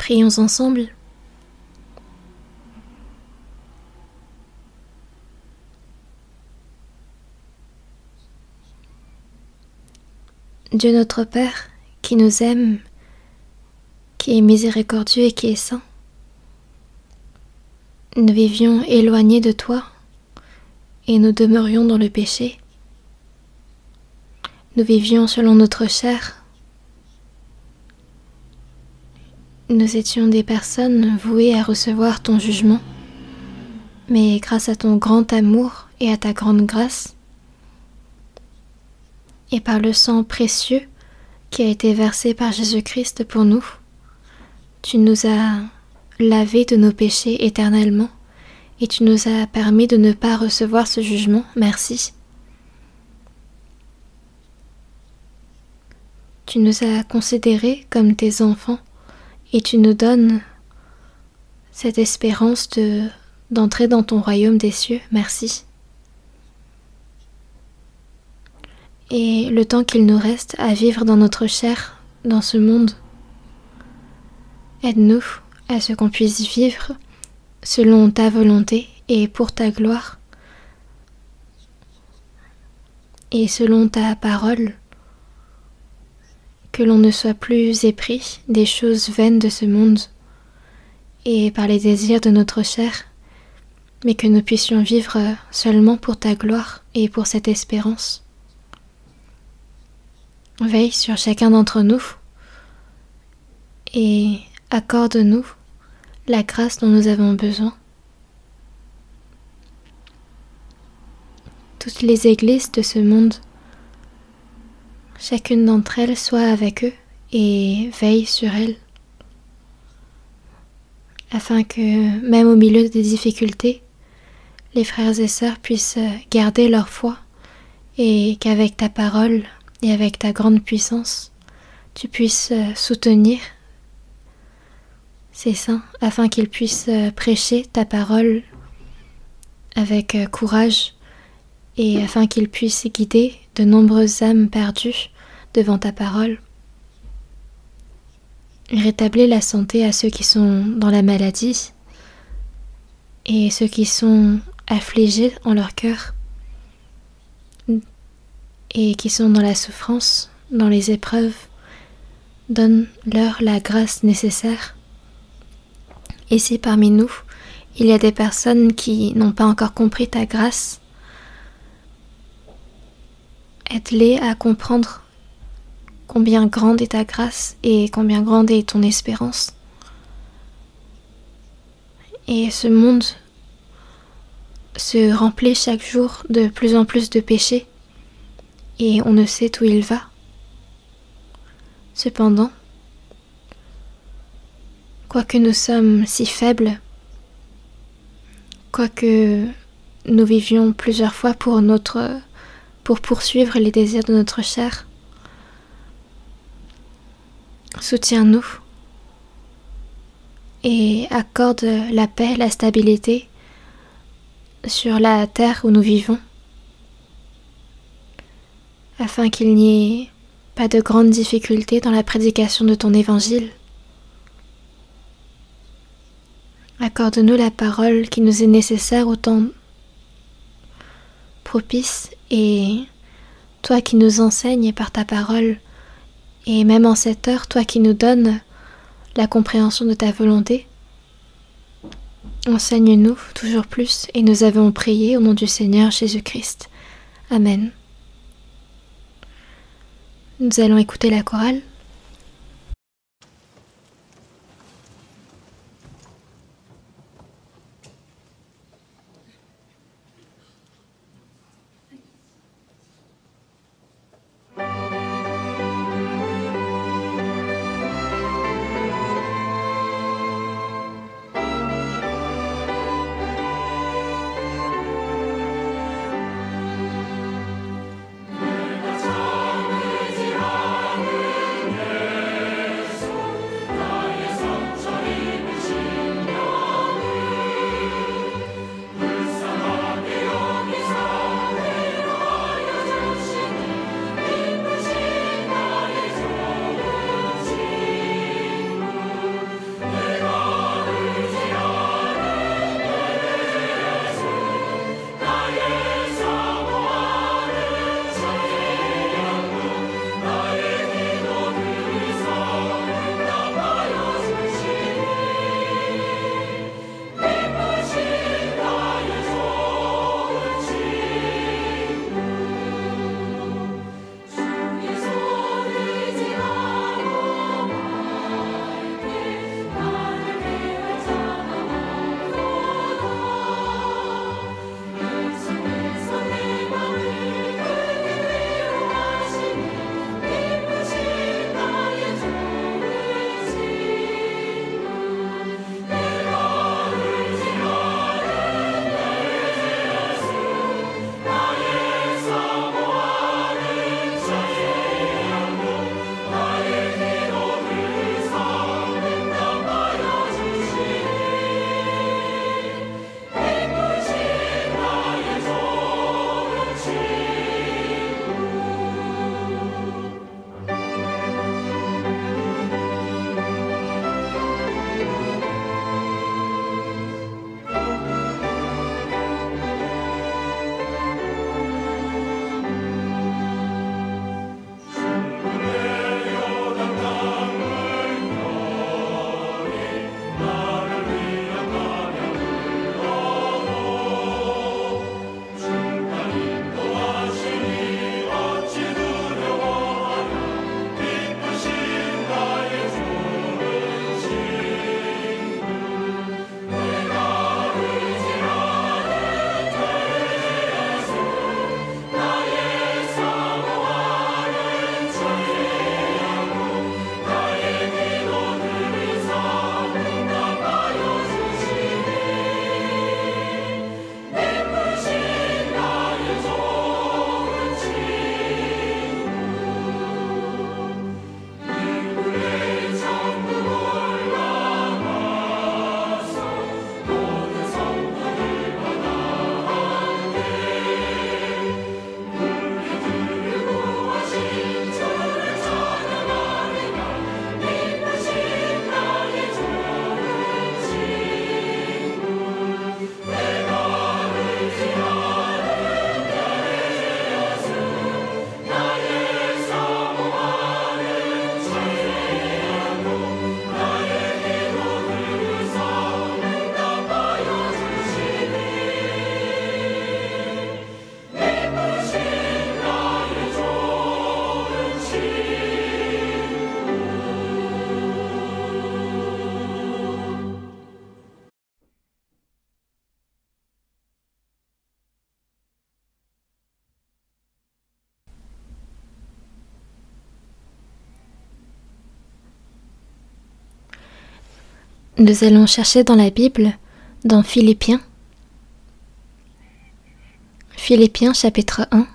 Prions ensemble. Dieu notre Père, qui nous aime, qui est miséricordieux et qui est saint, nous vivions éloignés de toi et nous demeurions dans le péché. Nous vivions selon notre chair. Nous étions des personnes vouées à recevoir ton jugement, mais grâce à ton grand amour et à ta grande grâce, et par le sang précieux qui a été versé par Jésus-Christ pour nous, tu nous as lavés de nos péchés éternellement et tu nous as permis de ne pas recevoir ce jugement. Merci. Tu nous as considérés comme tes enfants et tu nous donnes cette espérance d'entrer dans ton royaume des cieux. Merci. Et le temps qu'il nous reste à vivre dans notre chair, dans ce monde, aide-nous à ce qu'on puisse vivre selon ta volonté et pour ta gloire, et selon ta parole, que l'on ne soit plus épris des choses vaines de ce monde et par les désirs de notre chair, mais que nous puissions vivre seulement pour ta gloire et pour cette espérance. Veille sur chacun d'entre nous et accorde-nous la grâce dont nous avons besoin. Toutes les églises de ce monde, chacune d'entre elles soit avec eux et veille sur elles, afin que, même au milieu des difficultés, les frères et sœurs puissent garder leur foi et qu'avec ta parole et avec ta grande puissance, tu puisses soutenir ces saints afin qu'ils puissent prêcher ta parole avec courage et afin qu'ils puissent guider de nombreuses âmes perdues devant ta parole. Rétablir la santé à ceux qui sont dans la maladie et ceux qui sont affligés en leur cœur et qui sont dans la souffrance, dans les épreuves. Donne-leur la grâce nécessaire. Et si parmi nous, il y a des personnes qui n'ont pas encore compris ta grâce, aide-les à comprendre combien grande est ta grâce et combien grande est ton espérance. Et ce monde se remplit chaque jour de plus en plus de péchés et on ne sait où il va. Cependant, quoique nous sommes si faibles, quoique nous vivions plusieurs fois pour poursuivre les désirs de notre chair, soutiens-nous et accorde la paix, la stabilité sur la terre où nous vivons, afin qu'il n'y ait pas de grandes difficultés dans la prédication de ton évangile. Accorde-nous la parole qui nous est nécessaire au temps propice et toi qui nous enseignes par ta parole et même en cette heure, toi qui nous donnes la compréhension de ta volonté, enseigne-nous toujours plus et nous avons prié au nom du Seigneur Jésus-Christ. Amen. Nous allons écouter la chorale. nous allons chercher dans la Bible, dans Philippiens. Philippiens chapitre 1.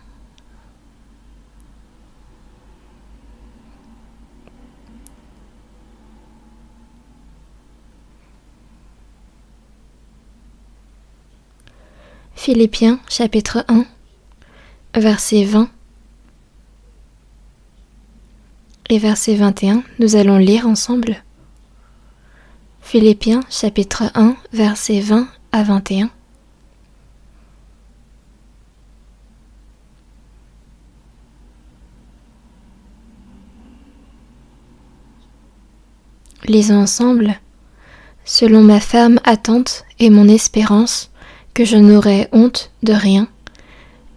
Philippiens chapitre 1, verset 20 et verset 21, nous allons lire ensemble. Philippiens chapitre 1, verset 20 à 21. Lisons ensemble. Selon ma ferme attente et mon espérance, que je n'aurai honte de rien,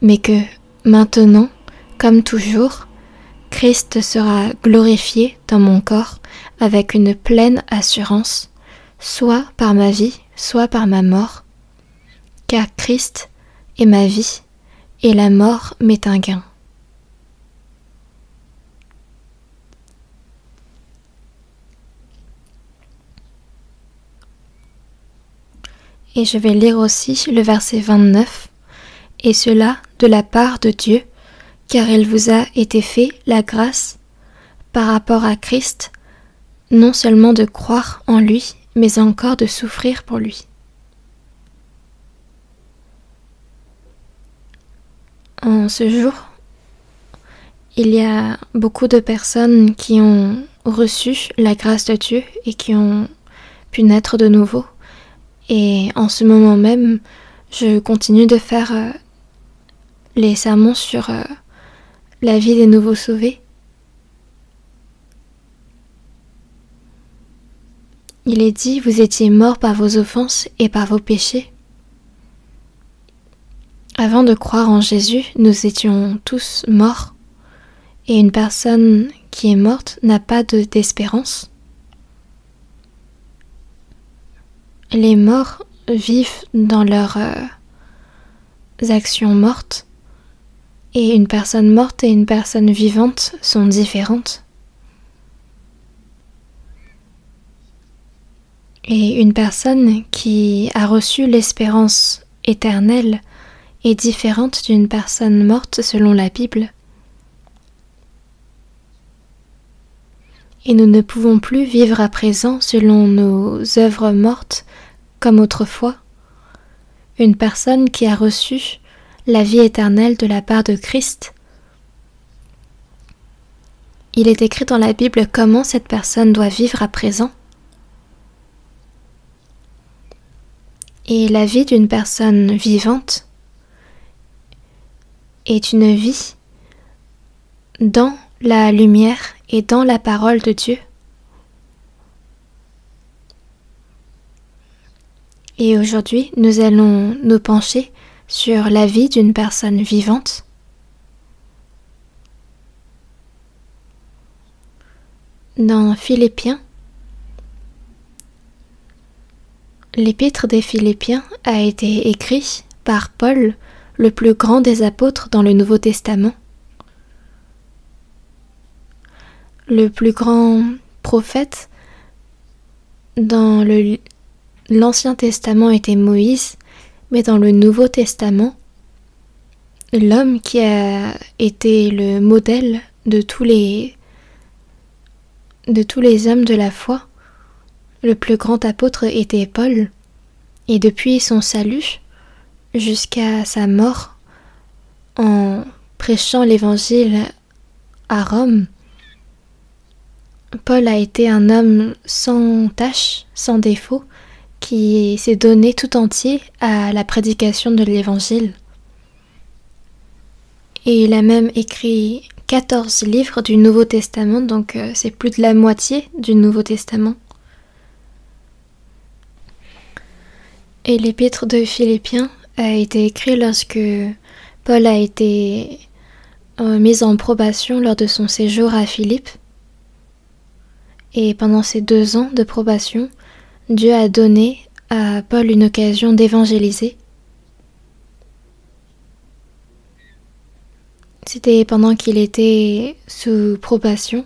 mais que, maintenant, comme toujours, Christ sera glorifié dans mon corps avec une pleine assurance, soit par ma vie, soit par ma mort, car Christ est ma vie, et la mort m'est un gain. Et je vais lire aussi le verset 29, et cela de la part de Dieu, car il vous a été fait la grâce, par rapport à Christ, non seulement de croire en lui, mais encore de souffrir pour lui. En ce jour, il y a beaucoup de personnes qui ont reçu la grâce de Dieu et qui ont pu naître de nouveau. Et en ce moment même, je continue de faire les sermons sur la vie des nouveaux sauvés. Il est dit, vous étiez morts par vos offenses et par vos péchés. Avant de croire en Jésus, nous étions tous morts. Et une personne qui est morte n'a pas d'espérance. Les morts vivent dans leurs actions mortes, et une personne morte et une personne vivante sont différentes. Et une personne qui a reçu l'espérance éternelle est différente d'une personne morte selon la Bible. Et nous ne pouvons plus vivre à présent selon nos œuvres mortes comme autrefois. Une personne qui a reçu la vie éternelle de la part de Christ, il est écrit dans la Bible comment cette personne doit vivre à présent. Et la vie d'une personne vivante est une vie dans la lumière et dans la parole de Dieu. Et aujourd'hui, nous allons nous pencher sur la vie d'une personne vivante. Dans Philippiens, l'épître des Philippiens a été écrit par Paul, le plus grand des apôtres dans le Nouveau Testament. Le plus grand prophète dans l'Ancien Testament était Moïse, mais dans le Nouveau Testament, l'homme qui a été le modèle de tous les hommes de la foi, le plus grand apôtre était Paul, et depuis son salut jusqu'à sa mort en prêchant l'évangile à Rome, Paul a été un homme sans tache, sans défaut, qui s'est donné tout entier à la prédication de l'évangile. Et il a même écrit 14 livres du Nouveau Testament, donc c'est plus de la moitié du Nouveau Testament. Et l'épître de Philippiens a été écrit lorsque Paul a été mis en probation lors de son séjour à Philippe. Et pendant ces 2 ans de probation, Dieu a donné à Paul une occasion d'évangéliser. C'était pendant qu'il était sous probation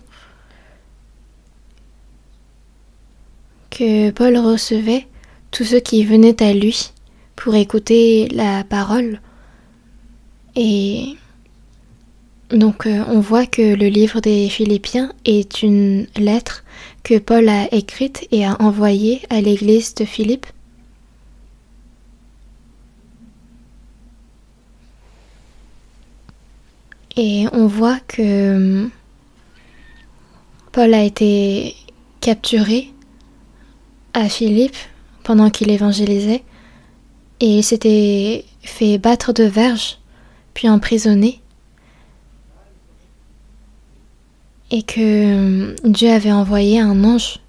que Paul recevait tous ceux qui venaient à lui pour écouter la parole. Et donc on voit que le livre des Philippiens est une lettre que Paul a écrite et a envoyée à l'église de Philippe. Et on voit que Paul a été capturé à Philippe pendant qu'il évangélisait et il s'était fait battre de verges puis emprisonné et que Dieu avait envoyé un ange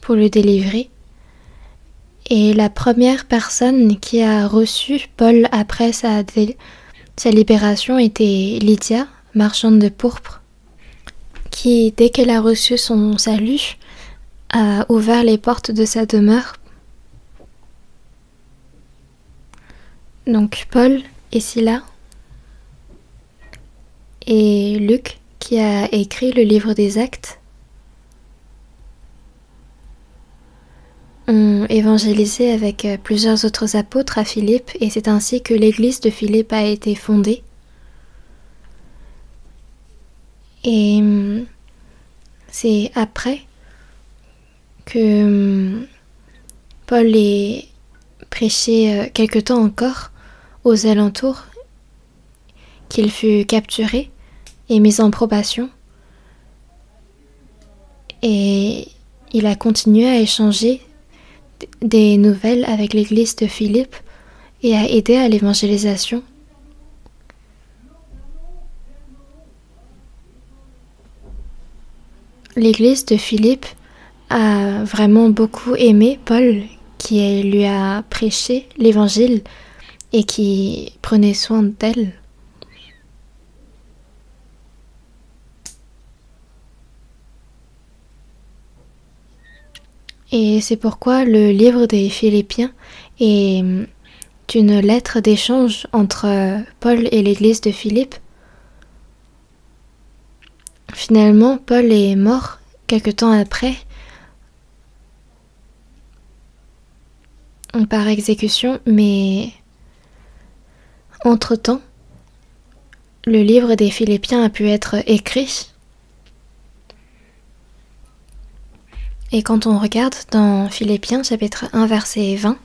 pour le délivrer. Et la première personne qui a reçu Paul après sa libération était Lydia, marchande de pourpre, qui, dès qu'elle a reçu son salut, a ouvert les portes de sa demeure. Donc Paul et Silas et Luc, qui a écrit le livre des Actes, ont évangélisé avec plusieurs autres apôtres à Philippe, et c'est ainsi que l'église de Philippe a été fondée. Et c'est après que Paul ait prêché quelque temps encore aux alentours qu'il fut capturé et mis en probation. Et il a continué à échanger des nouvelles avec l'église de Philippe et à aider à l'évangélisation. L'église de Philippe a vraiment beaucoup aimé Paul, qui lui a prêché l'évangile et qui prenait soin d'elle. Et c'est pourquoi le livre des Philippiens est une lettre d'échange entre Paul et l'église de Philippe. Finalement, Paul est mort quelque temps après par exécution, mais entre-temps, le livre des Philippiens a pu être écrit. Et quand on regarde dans Philippiens chapitre 1 verset 20,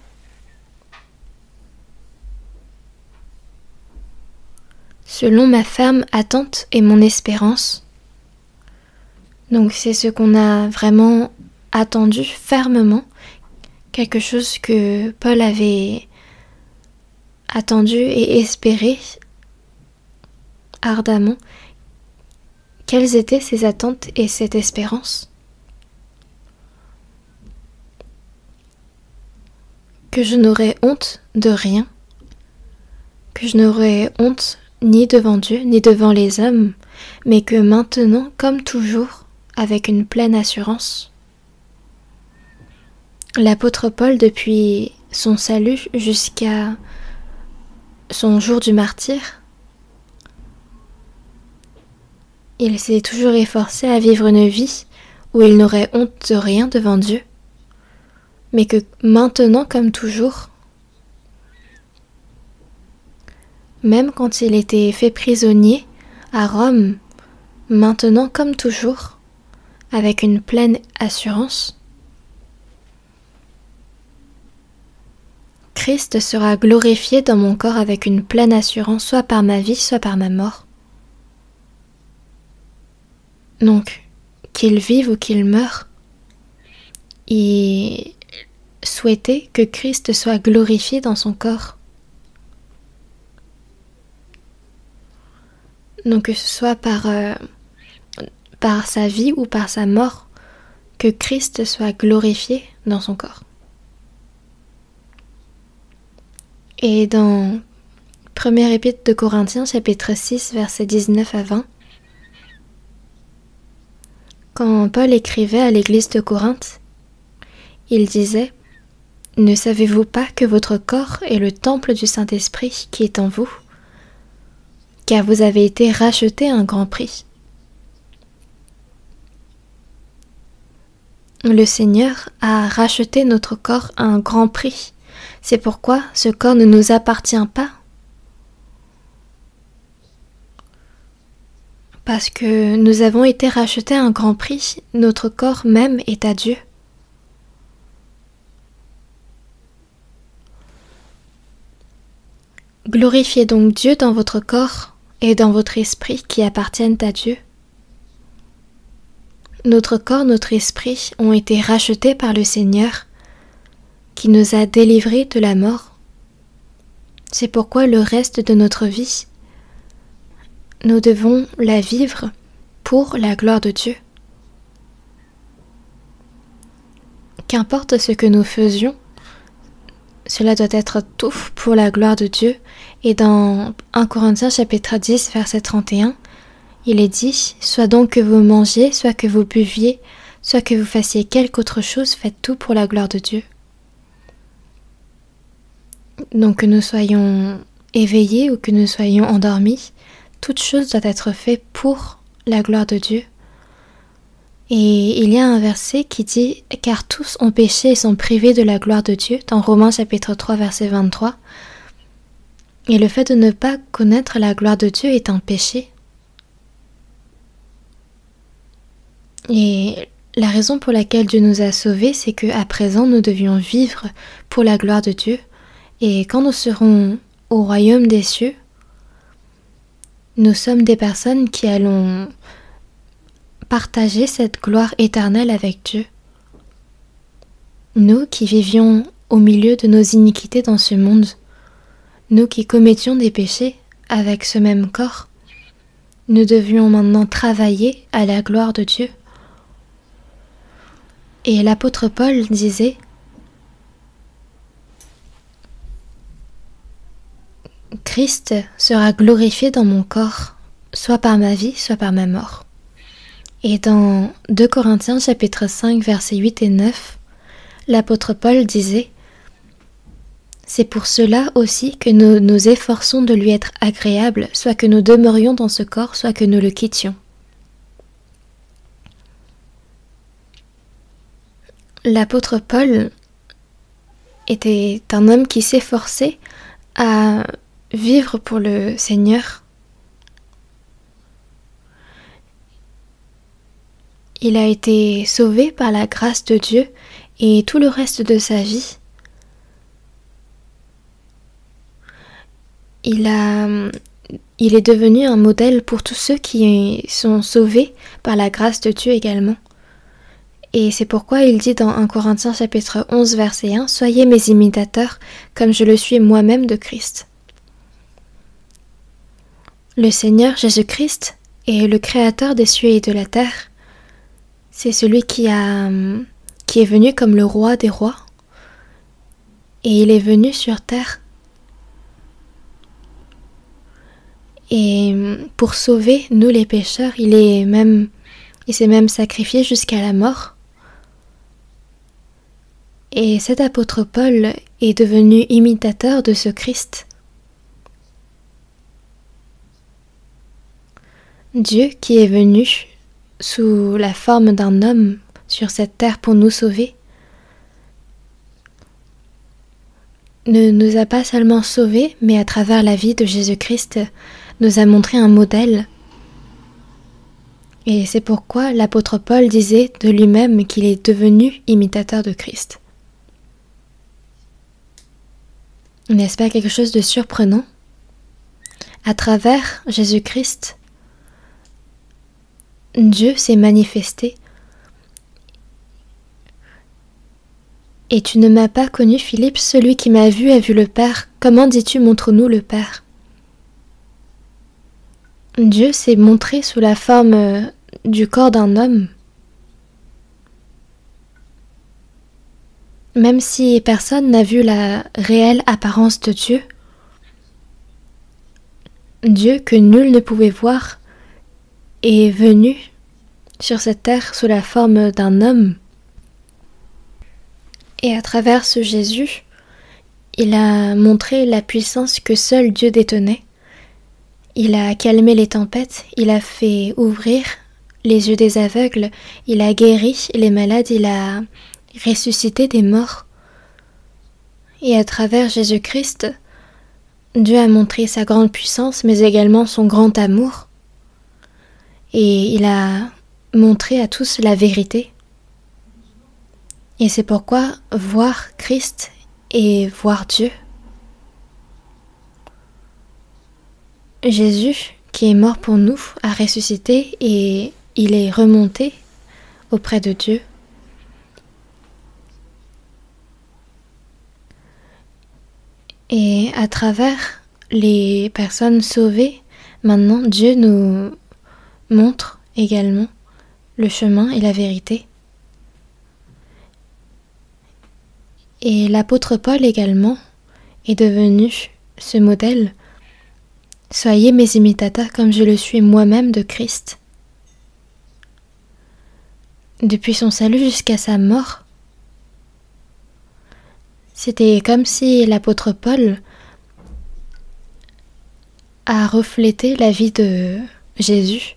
selon ma ferme attente et mon espérance, donc c'est ce qu'on a vraiment attendu fermement, quelque chose que Paul avait attendu et espéré ardemment. Quelles étaient ses attentes et cette espérance? Que je n'aurais honte de rien, que je n'aurais honte ni devant Dieu, ni devant les hommes, mais que maintenant, comme toujours, avec une pleine assurance, l'apôtre Paul, depuis son salut jusqu'à son jour du martyre, il s'est toujours efforcé à vivre une vie où il n'aurait honte de rien devant Dieu, mais que maintenant, comme toujours, même quand il était fait prisonnier à Rome, maintenant comme toujours, avec une pleine assurance, Christ sera glorifié dans mon corps avec une pleine assurance, soit par ma vie, soit par ma mort. Donc, qu'il vive ou qu'il meure, il souhaitait que Christ soit glorifié dans son corps. Donc que ce soit par sa vie ou par sa mort, que Christ soit glorifié dans son corps. Et dans 1er épître de Corinthiens, chapitre 6, versets 19 à 20, quand Paul écrivait à l'église de Corinthe, il disait « Ne savez-vous pas que votre corps est le temple du Saint-Esprit qui est en vous, car vous avez été rachetés à un grand prix. le Seigneur a racheté notre corps à un grand prix. C'est pourquoi ce corps ne nous appartient pas. Parce que nous avons été rachetés à un grand prix, notre corps même est à Dieu. Glorifiez donc Dieu dans votre corps et dans votre esprit qui appartiennent à Dieu. Notre corps, notre esprit ont été rachetés par le Seigneur qui nous a délivrés de la mort. C'est pourquoi le reste de notre vie, nous devons la vivre pour la gloire de Dieu. Qu'importe ce que nous faisions, cela doit être tout pour la gloire de Dieu. Et dans 1 Corinthiens chapitre 10, verset 31, il est dit « Soit donc que vous mangiez, soit que vous buviez, soit que vous fassiez quelque autre chose, faites tout pour la gloire de Dieu. » Donc que nous soyons éveillés ou que nous soyons endormis, toute chose doit être faite pour la gloire de Dieu. Et il y a un verset qui dit « Car tous ont péché et sont privés de la gloire de Dieu » dans Romains chapitre 3 verset 23. Et le fait de ne pas connaître la gloire de Dieu est un péché. Et la raison pour laquelle Dieu nous a sauvés, c'est qu'à présent nous devions vivre pour la gloire de Dieu. Et quand nous serons au royaume des cieux, nous sommes des personnes qui allons partager cette gloire éternelle avec Dieu. Nous qui vivions au milieu de nos iniquités dans ce monde, nous qui commettions des péchés avec ce même corps, nous devions maintenant travailler à la gloire de Dieu. Et l'apôtre Paul disait « Christ sera glorifié dans mon corps, soit par ma vie, soit par ma mort. » Et dans 2 Corinthiens chapitre 5 versets 8 et 9, l'apôtre Paul disait « C'est pour cela aussi que nous nous efforçons de lui être agréables, soit que nous demeurions dans ce corps, soit que nous le quittions. » L'apôtre Paul était un homme qui s'efforçait à vivre pour le Seigneur. Il a été sauvé par la grâce de Dieu et tout le reste de sa vie, il est devenu un modèle pour tous ceux qui sont sauvés par la grâce de Dieu également. Et c'est pourquoi il dit dans 1 Corinthiens chapitre 11 verset 1 « Soyez mes imitateurs comme je le suis moi-même de Christ ». Le Seigneur Jésus-Christ est le Créateur des cieux et de la terre. C'est celui qui est venu comme le roi des rois. Et il est venu sur terre. Et pour sauver nous les pécheurs, il s'est même sacrifié jusqu'à la mort. Et cet apôtre Paul est devenu imitateur de ce Christ. Dieu qui est venu sous la forme d'un homme sur cette terre pour nous sauver, ne nous a pas seulement sauvés, mais à travers la vie de Jésus-Christ, nous a montré un modèle. Et c'est pourquoi l'apôtre Paul disait de lui-même qu'il est devenu imitateur de Christ. N'est-ce pas quelque chose de surprenant? À travers Jésus-Christ, Dieu s'est manifesté. Et tu ne m'as pas connu, Philippe, celui qui m'a vu a vu le Père. Comment dis-tu, montre-nous le Père? Dieu s'est montré sous la forme du corps d'un homme. Même si personne n'a vu la réelle apparence de Dieu, Dieu que nul ne pouvait voir est venu sur cette terre sous la forme d'un homme. Et à travers ce Jésus, il a montré la puissance que seul Dieu détenait. Il a calmé les tempêtes, il a fait ouvrir les yeux des aveugles, il a guéri les malades, il a ressuscité des morts. Et à travers Jésus-Christ, Dieu a montré sa grande puissance, mais également son grand amour. Et il a montré à tous la vérité. Et c'est pourquoi voir Christ et voir Dieu. Jésus, qui est mort pour nous, a ressuscité et il est remonté auprès de Dieu. Et à travers les personnes sauvées, maintenant Dieu nous montre également le chemin et la vérité. Et l'apôtre Paul également est devenu ce modèle. Soyez mes imitateurs comme je le suis moi-même de Christ. Depuis son salut jusqu'à sa mort, c'était comme si l'apôtre Paul a reflété la vie de Jésus.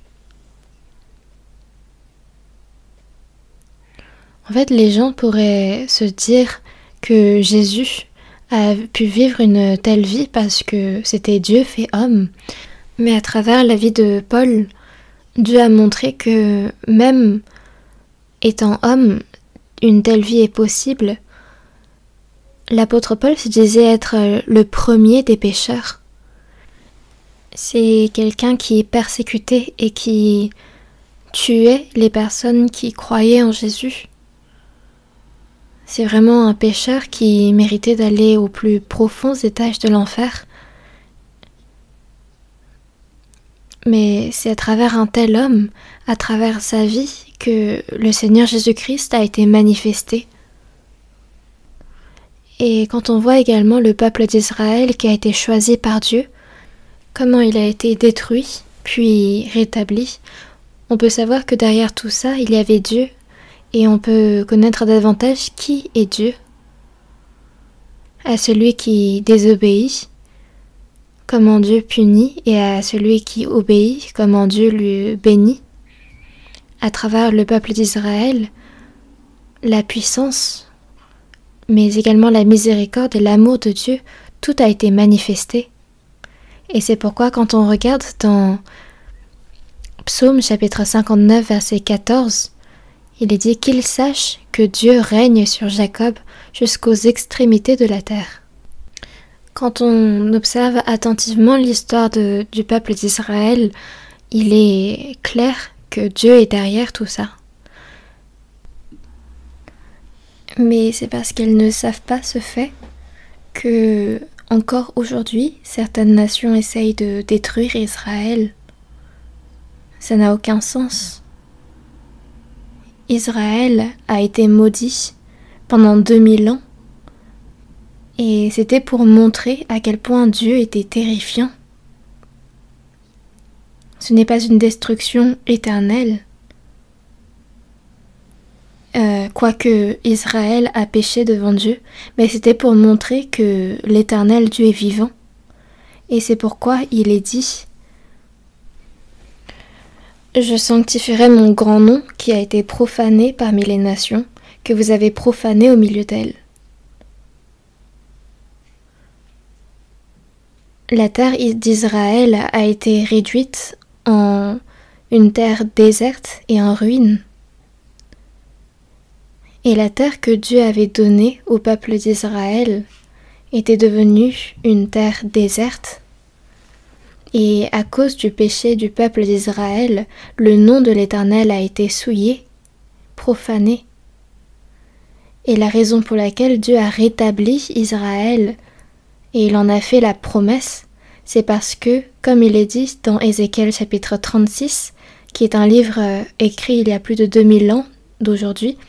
En fait, les gens pourraient se dire que Jésus a pu vivre une telle vie parce que c'était Dieu fait homme. Mais à travers la vie de Paul, Dieu a montré que même étant homme, une telle vie est possible. L'apôtre Paul se disait être le premier des pécheurs. C'est quelqu'un qui persécutait et qui tuait les personnes qui croyaient en Jésus. C'est vraiment un pécheur qui méritait d'aller aux plus profonds étages de l'enfer. Mais c'est à travers un tel homme, à travers sa vie, que le Seigneur Jésus-Christ a été manifesté. Et quand on voit également le peuple d'Israël qui a été choisi par Dieu, comment il a été détruit, puis rétabli, on peut savoir que derrière tout ça, il y avait Dieu, et on peut connaître davantage qui est Dieu. À celui qui désobéit, comment Dieu punit, et à celui qui obéit, comment Dieu lui bénit. À travers le peuple d'Israël, la puissance, mais également la miséricorde et l'amour de Dieu, tout a été manifesté. Et c'est pourquoi quand on regarde dans Psaume chapitre 59 verset 14, il est dit qu'il sache que Dieu règne sur Jacob jusqu'aux extrémités de la terre. Quand on observe attentivement l'histoire du peuple d'Israël, il est clair que Dieu est derrière tout ça. Mais c'est parce qu'elles ne savent pas ce fait que, encore aujourd'hui, certaines nations essayent de détruire Israël. Ça n'a aucun sens. Israël a été maudit pendant 2000 ans et c'était pour montrer à quel point Dieu était terrifiant. Ce n'est pas une destruction éternelle. Quoique Israël a péché devant Dieu, mais c'était pour montrer que l'Éternel Dieu est vivant. Et c'est pourquoi il est dit « Je sanctifierai mon grand nom qui a été profané parmi les nations, que vous avez profané au milieu d'elles. » La terre d'Israël a été réduite en une terre déserte et en ruine. Et la terre que Dieu avait donnée au peuple d'Israël était devenue une terre déserte. Et à cause du péché du peuple d'Israël, le nom de l'Éternel a été souillé, profané. Et la raison pour laquelle Dieu a rétabli Israël, et il en a fait la promesse, c'est parce que, comme il est dit dans Ézéchiel chapitre 36, qui est un livre écrit il y a plus de 2000 ans d'aujourd'hui,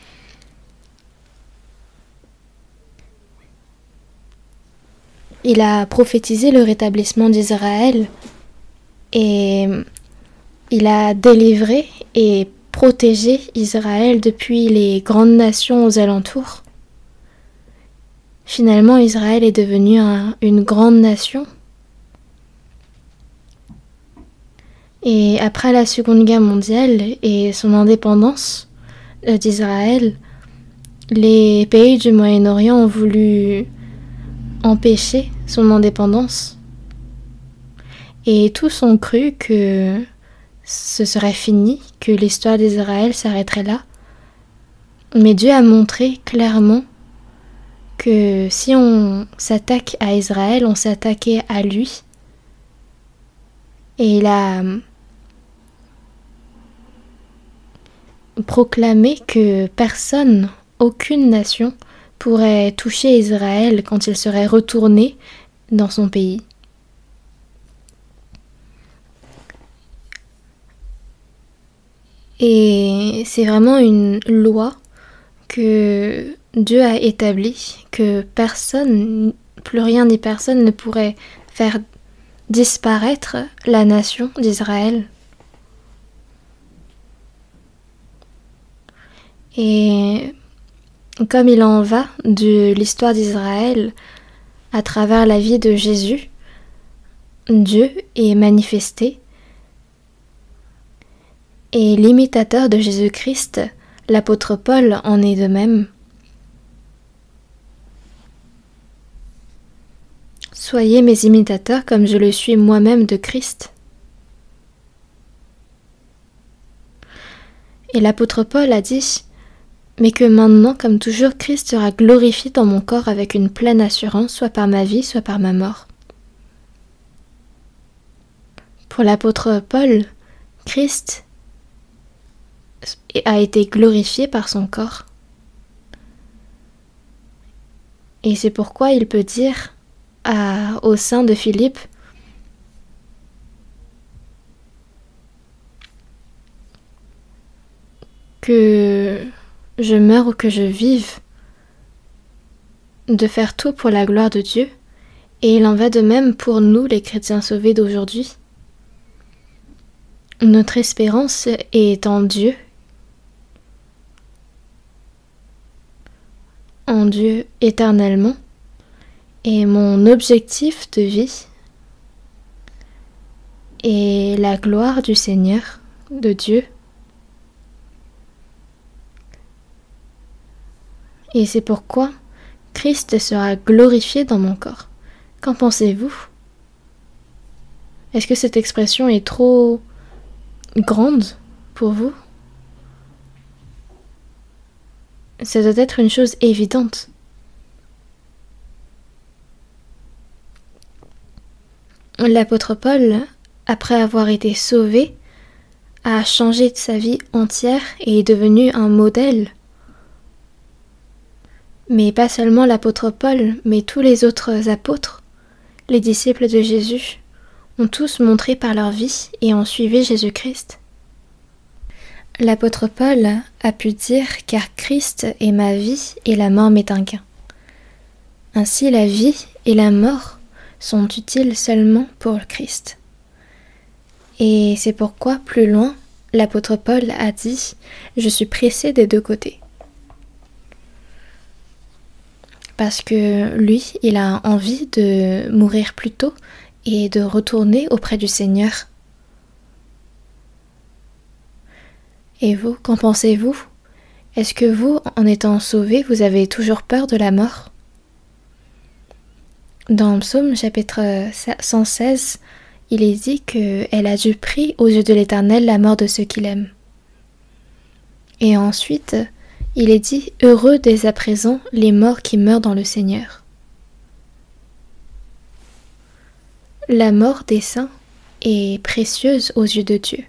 il a prophétisé le rétablissement d'Israël et il a délivré et protégé Israël depuis les grandes nations aux alentours. Finalement, Israël est devenu une grande nation. Et après la Seconde Guerre mondiale et son indépendance d'Israël, les pays du Moyen-Orient ont voulu empêcher son indépendance. Et tous ont cru que ce serait fini, que l'histoire d'Israël s'arrêterait là. Mais Dieu a montré clairement que si on s'attaque à Israël, on s'attaquait à lui. Et il a proclamé que personne, aucune nation, pourrait toucher Israël quand il serait retourné dans son pays. Et c'est vraiment une loi que Dieu a établie, que personne, plus rien ni personne ne pourrait faire disparaître la nation d'Israël. Et comme il en va de l'histoire d'Israël à travers la vie de Jésus, Dieu est manifesté. Et l'imitateur de Jésus-Christ, l'apôtre Paul, en est de même. Soyez mes imitateurs comme je le suis moi-même de Christ. Et l'apôtre Paul a dit « Mais que maintenant, comme toujours, Christ sera glorifié dans mon corps avec une pleine assurance, soit par ma vie, soit par ma mort. » Pour l'apôtre Paul, Christ a été glorifié par son corps. Et c'est pourquoi il peut dire au saint de Philippe que je meure ou que je vive, de faire tout pour la gloire de Dieu, et il en va de même pour nous, les chrétiens sauvés d'aujourd'hui. Notre espérance est en Dieu éternellement, et mon objectif de vie est la gloire du Seigneur, de Dieu. Et c'est pourquoi Christ sera glorifié dans mon corps. Qu'en pensez-vous? Est-ce que cette expression est trop grande pour vous? Ça doit être une chose évidente. L'apôtre Paul, après avoir été sauvé, a changé de sa vie entière et est devenu un modèle. Mais pas seulement l'apôtre Paul, mais tous les autres apôtres, les disciples de Jésus, ont tous montré par leur vie et ont suivi Jésus-Christ. L'apôtre Paul a pu dire « Car Christ est ma vie et la mort m'est un gain ». Ainsi la vie et la mort sont utiles seulement pour le Christ. Et c'est pourquoi, plus loin, l'apôtre Paul a dit « Je suis pressé des deux côtés ». Parce que lui, il a envie de mourir plus tôt et de retourner auprès du Seigneur. Et vous, qu'en pensez-vous? Est-ce que vous, en étant sauvé, vous avez toujours peur de la mort? Dans le psaume chapitre 116, il est dit qu'elle a du prix aux yeux de l'Éternel la mort de ceux qu'il aime. Et ensuite, il est dit « Heureux dès à présent les morts qui meurent dans le Seigneur ». La mort des saints est précieuse aux yeux de Dieu.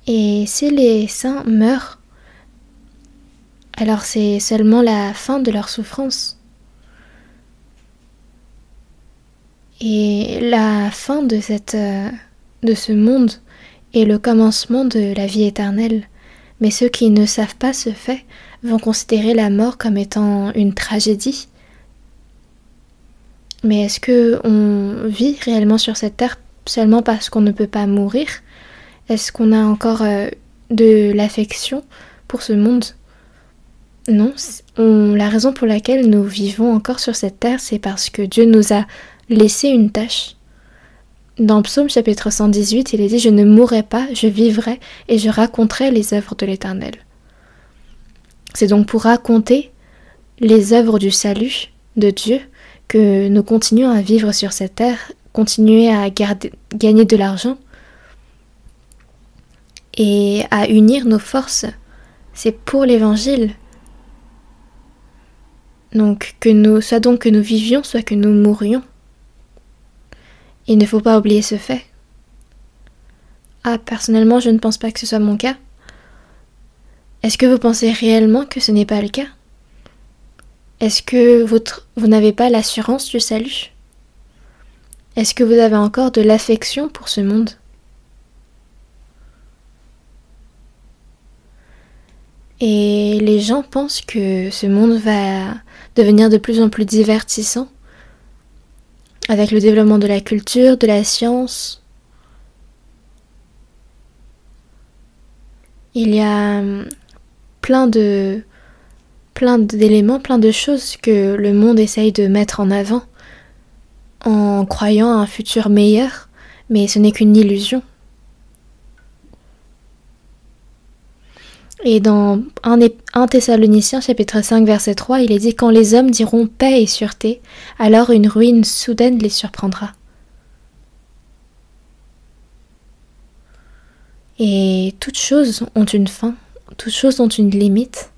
Et si les saints meurent, alors c'est seulement la fin de leur souffrance. Et la fin de ce monde est le commencement de la vie éternelle. Mais ceux qui ne savent pas ce fait vont considérer la mort comme étant une tragédie. Mais est-ce qu'on vit réellement sur cette terre seulement parce qu'on ne peut pas mourir? Est-ce qu'on a encore de l'affection pour ce monde? Non, la raison pour laquelle nous vivons encore sur cette terre, c'est parce que Dieu nous a laissé une tâche. Dans Psaume chapitre 118, il est dit « Je ne mourrai pas, je vivrai et je raconterai les œuvres de l'Éternel ». C'est donc pour raconter les œuvres du salut de Dieu que nous continuons à vivre sur cette terre, continuer à gagner de l'argent et à unir nos forces. C'est pour l'Évangile. Donc soit que nous vivions, soit que nous mourions. Il ne faut pas oublier ce fait. Personnellement, je ne pense pas que ce soit mon cas. Est-ce que vous pensez réellement que ce n'est pas le cas? Est-ce que vous n'avez pas l'assurance du salut? Est-ce que vous avez encore de l'affection pour ce monde? Et les gens pensent que ce monde va devenir de plus en plus divertissant avec le développement de la culture, de la science. Il y a plein d'éléments, plein de choses que le monde essaye de mettre en avant en croyant à un futur meilleur, mais ce n'est qu'une illusion. Et dans 1 Thessaloniciens chapitre 5 verset 3, il est dit « Quand les hommes diront paix et sûreté, alors une ruine soudaine les surprendra. » Et toutes choses ont une fin, toutes choses ont une limite.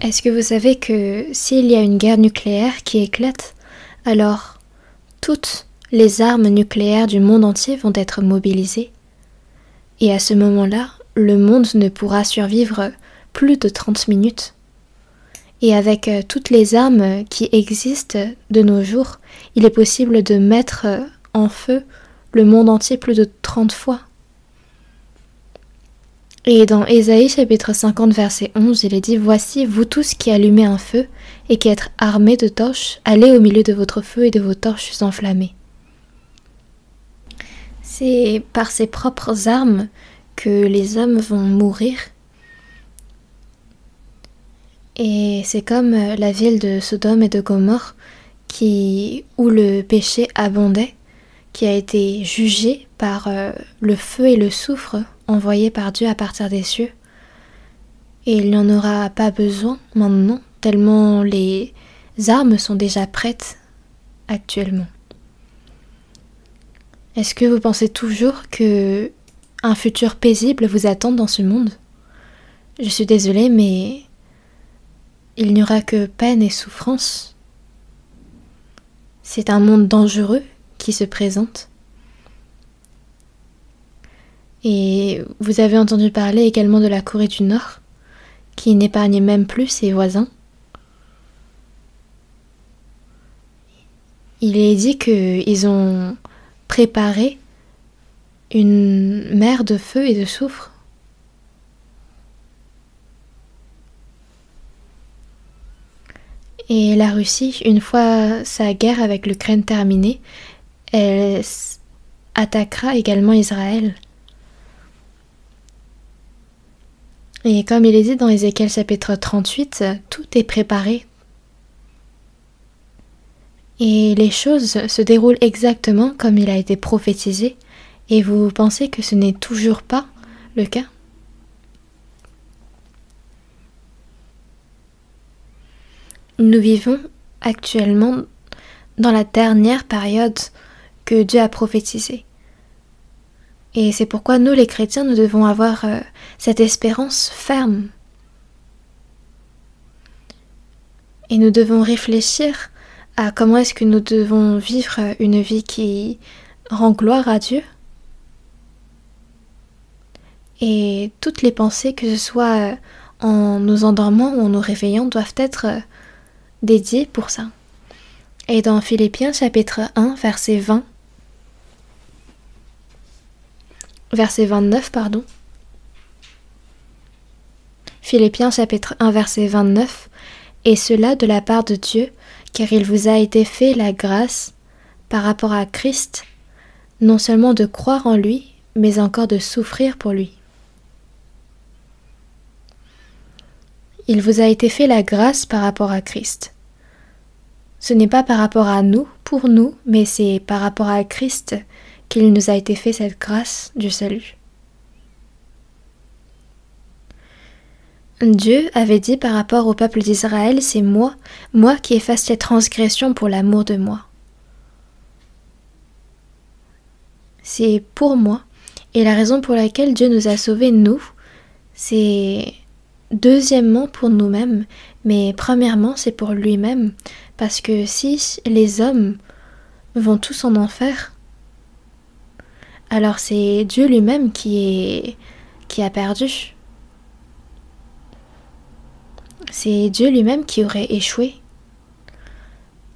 Est-ce que vous savez que s'il y a une guerre nucléaire qui éclate, alors toutes les armes nucléaires du monde entier vont être mobilisées? Et à ce moment-là, le monde ne pourra survivre plus de 30 minutes. Et avec toutes les armes qui existent de nos jours, il est possible de mettre en feu le monde entier plus de 30 fois. Et dans Ésaïe chapitre 50 verset 11, il est dit « Voici, vous tous qui allumez un feu et qui êtes armés de torches, allez au milieu de votre feu et de vos torches enflammées. » C'est par ses propres armes que les hommes vont mourir. Et c'est comme la ville de Sodome et de Gomorrhe où le péché abondait, qui a été jugée par le feu et le soufre envoyés par Dieu à partir des cieux. Et il n'y en aura pas besoin maintenant, tellement les armes sont déjà prêtes actuellement. Est-ce que vous pensez toujours que un futur paisible vous attend dans ce monde? Je suis désolée, mais il n'y aura que peine et souffrance. C'est un monde dangereux qui se présente. Et vous avez entendu parler également de la Corée du Nord, qui n'épargne même plus ses voisins. Il est dit qu'ils ont préparé une mer de feu et de soufre. Et la Russie, une fois sa guerre avec l'Ukraine terminée, elle attaquera également Israël. Et comme il est dit dans Ézéchiel chapitre 38, tout est préparé. Et les choses se déroulent exactement comme il a été prophétisé. Et vous pensez que ce n'est toujours pas le cas? Nous vivons actuellement dans la dernière période que Dieu a prophétisée. Et c'est pourquoi nous, les chrétiens, nous devons avoir cette espérance ferme. Et nous devons réfléchir à comment est-ce que nous devons vivre une vie qui rend gloire à Dieu. Et toutes les pensées, que ce soit en nous endormant ou en nous réveillant, doivent être dédiées pour ça. Et dans Philippiens chapitre 1, verset 29, Philippiens chapitre 1, verset 29, « Et cela de la part de Dieu, car il vous a été fait la grâce, par rapport à Christ, non seulement de croire en lui, mais encore de souffrir pour lui. » Il vous a été fait la grâce par rapport à Christ. Ce n'est pas par rapport à nous pour nous, mais c'est par rapport à Christ qu'il nous a été fait cette grâce du salut. Dieu avait dit par rapport au peuple d'Israël, c'est moi qui efface les transgressions pour l'amour de moi. C'est pour moi, et la raison pour laquelle Dieu nous a sauvés, nous, c'est deuxièmement pour nous-mêmes, mais premièrement c'est pour lui-même, parce que si les hommes vont tous en enfer, alors c'est Dieu lui-même qui a perdu. C'est Dieu lui-même qui aurait échoué.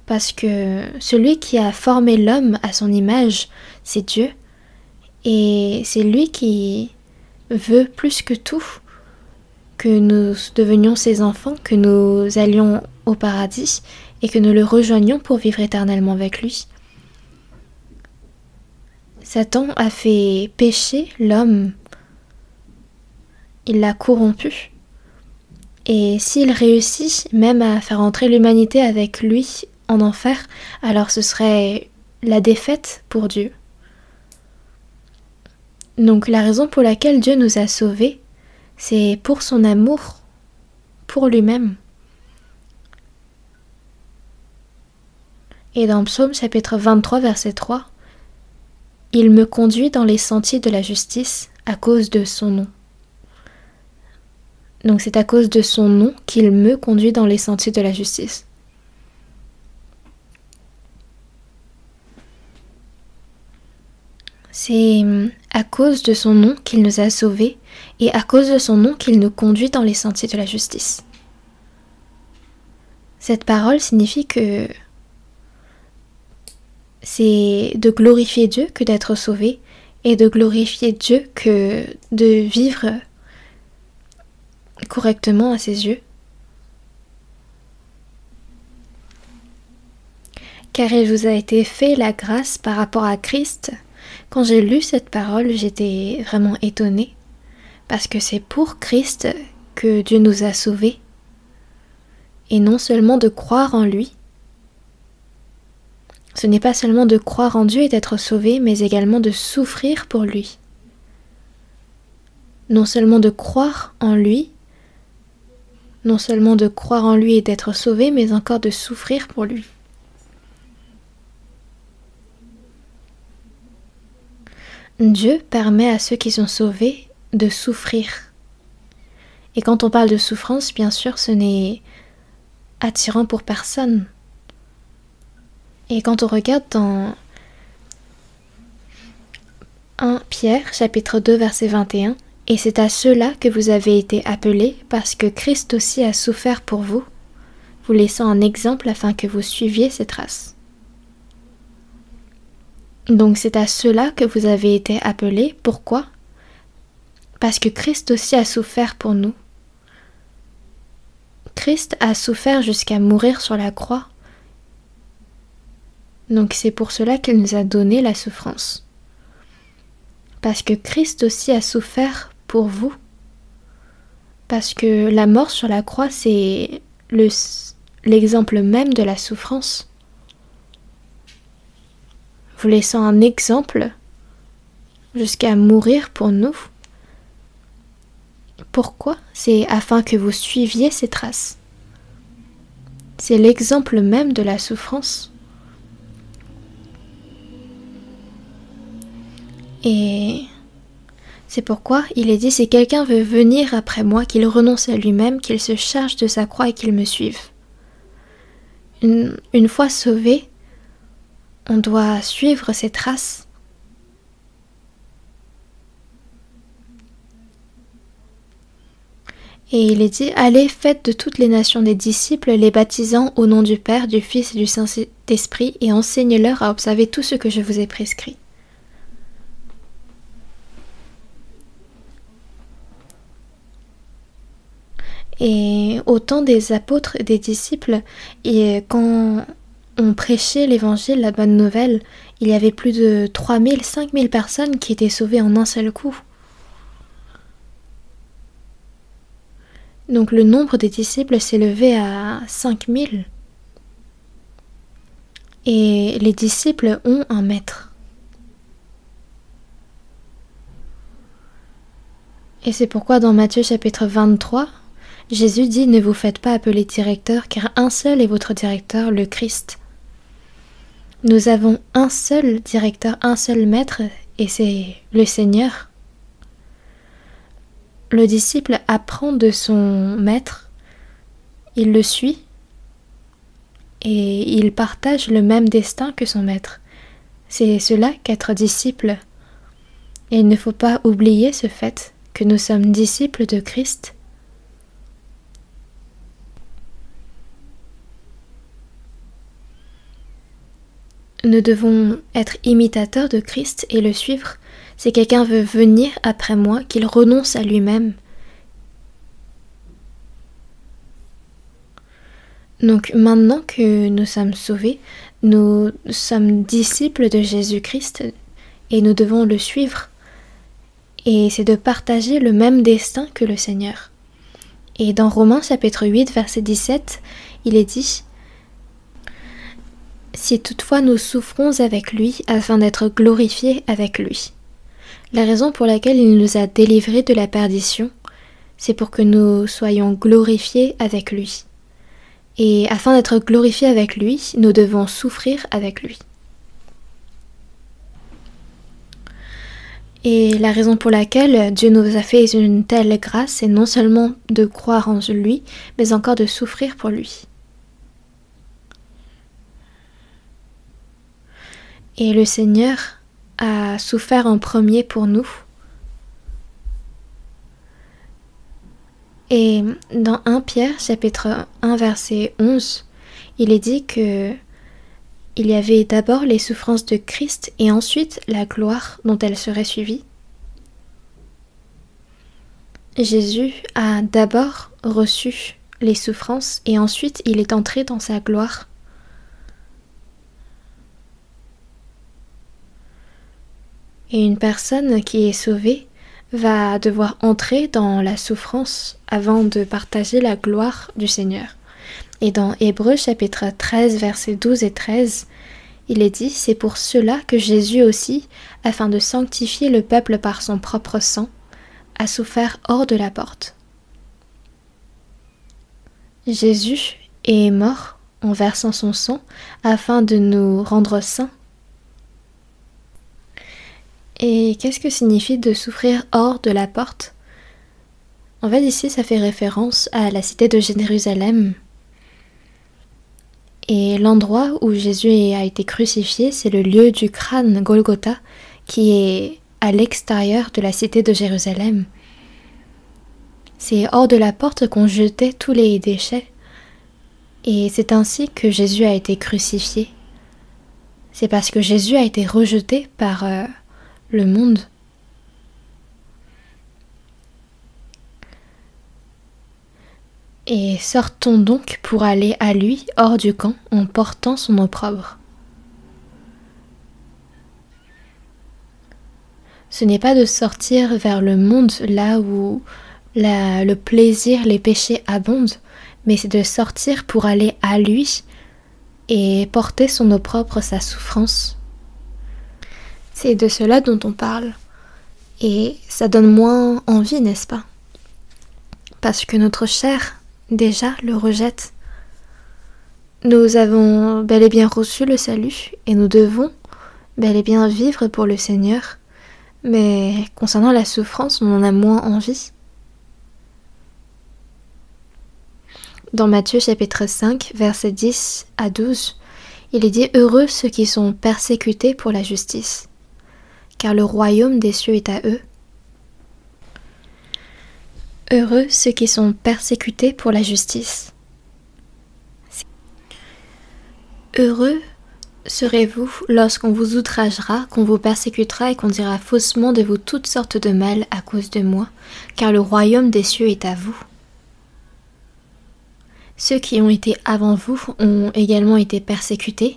Parce que celui qui a formé l'homme à son image, c'est Dieu. Et c'est lui qui veut plus que tout que nous devenions ses enfants, que nous allions au paradis et que nous le rejoignions pour vivre éternellement avec lui. Satan a fait pécher l'homme. Il l'a corrompu. Et s'il réussit même à faire entrer l'humanité avec lui en enfer, alors ce serait la défaite pour Dieu. Donc la raison pour laquelle Dieu nous a sauvés, c'est pour son amour, pour lui-même. Et dans Psaume chapitre 23, verset 3, « Il me conduit dans les sentiers de la justice à cause de son nom. » Donc c'est à cause de son nom qu'il me conduit dans les sentiers de la justice. C'est à cause de son nom qu'il nous a sauvés et à cause de son nom qu'il nous conduit dans les sentiers de la justice. Cette parole signifie que c'est de glorifier Dieu que d'être sauvé et de glorifier Dieu que de vivre correctement à ses yeux. Car il vous a été fait la grâce par rapport à Christ. Quand j'ai lu cette parole, j'étais vraiment étonnée, parce que c'est pour Christ que Dieu nous a sauvés, et non seulement de croire en lui. Ce n'est pas seulement de croire en Dieu et d'être sauvé, mais également de souffrir pour lui. Non seulement de croire en lui, non seulement de croire en lui et d'être sauvé, mais encore de souffrir pour lui. Dieu permet à ceux qui sont sauvés de souffrir. Et quand on parle de souffrance, bien sûr, ce n'est attirant pour personne. Et quand on regarde dans 1 Pierre, chapitre 2, verset 21, « Et c'est à ceux-là que vous avez été appelés, parce que Christ aussi a souffert pour vous, vous laissant un exemple afin que vous suiviez ses traces. » Donc c'est à ceux-là que vous avez été appelés. Pourquoi? Parce que Christ aussi a souffert pour nous. Christ a souffert jusqu'à mourir sur la croix. Donc c'est pour cela qu'il nous a donné la souffrance. Parce que Christ aussi a souffert pour vous. Parce que la mort sur la croix, c'est l'exemple même de la souffrance. Vous laissant un exemple jusqu'à mourir pour nous. Pourquoi? C'est afin que vous suiviez ses traces. C'est l'exemple même de la souffrance. Et c'est pourquoi il est dit, si quelqu'un veut venir après moi, qu'il renonce à lui-même, qu'il se charge de sa croix et qu'il me suive. Une fois sauvé, on doit suivre ses traces. Et il est dit, allez, faites de toutes les nations des disciples, les baptisant au nom du Père, du Fils et du Saint-Esprit, et enseignez-leur à observer tout ce que je vous ai prescrit. Et au temps des apôtres et des disciples, et quand on prêchait l'évangile, la bonne nouvelle, il y avait plus de 3000, 5000 personnes qui étaient sauvées en un seul coup. Donc le nombre des disciples s'élevait à 5000. Et les disciples ont un maître. Et c'est pourquoi dans Matthieu chapitre 23, Jésus dit « Ne vous faites pas appeler directeur, car un seul est votre directeur, le Christ. » Nous avons un seul directeur, un seul maître, et c'est le Seigneur. Le disciple apprend de son maître, il le suit, et il partage le même destin que son maître. C'est cela qu'être disciple. Et il ne faut pas oublier ce fait que nous sommes disciples de Christ. Nous devons être imitateurs de Christ et le suivre. Si quelqu'un veut venir après moi, qu'il renonce à lui-même. Donc maintenant que nous sommes sauvés, nous sommes disciples de Jésus-Christ et nous devons le suivre. Et c'est de partager le même destin que le Seigneur. Et dans Romains chapitre 8, verset 17, il est dit « Si toutefois nous souffrons avec lui, afin d'être glorifiés avec lui. » La raison pour laquelle il nous a délivrés de la perdition, c'est pour que nous soyons glorifiés avec lui. Et afin d'être glorifiés avec lui, nous devons souffrir avec lui. Et la raison pour laquelle Dieu nous a fait une telle grâce, c'est non seulement de croire en lui, mais encore de souffrir pour lui. Et le Seigneur a souffert en premier pour nous. Et dans 1 Pierre, chapitre 1, verset 11, il est dit que il y avait d'abord les souffrances de Christ et ensuite la gloire dont elle serait suivie. Jésus a d'abord reçu les souffrances et ensuite il est entré dans sa gloire. Et une personne qui est sauvée va devoir entrer dans la souffrance avant de partager la gloire du Seigneur. Et dans Hébreux chapitre 13, versets 12 et 13, il est dit « C'est pour cela que Jésus aussi, afin de sanctifier le peuple par son propre sang, a souffert hors de la porte. » Jésus est mort en versant son sang afin de nous rendre saints. Et qu'est-ce que signifie de souffrir hors de la porte? En fait, ici, ça fait référence à la cité de Jérusalem. Et l'endroit où Jésus a été crucifié, c'est le lieu du crâne Golgotha, qui est à l'extérieur de la cité de Jérusalem. C'est hors de la porte qu'on jetait tous les déchets. Et c'est ainsi que Jésus a été crucifié. C'est parce que Jésus a été rejeté par le monde. Et sortons donc pour aller à lui hors du camp en portant son opprobre. Ce n'est pas de sortir vers le monde là où le plaisir, les péchés abondent, mais c'est de sortir pour aller à lui et porter son opprobre, sa souffrance. C'est de cela dont on parle. Et ça donne moins envie, n'est-ce pas? Parce que notre chair, déjà, le rejette. Nous avons bel et bien reçu le salut et nous devons bel et bien vivre pour le Seigneur. Mais concernant la souffrance, on en a moins envie. Dans Matthieu chapitre 5, versets 10 à 12, il est dit « Heureux ceux qui sont persécutés pour la justice, car le royaume des cieux est à eux. Heureux ceux qui sont persécutés pour la justice. Heureux serez-vous lorsqu'on vous outragera, qu'on vous persécutera et qu'on dira faussement de vous toutes sortes de mal à cause de moi, car le royaume des cieux est à vous. Ceux qui ont été avant vous ont également été persécutés,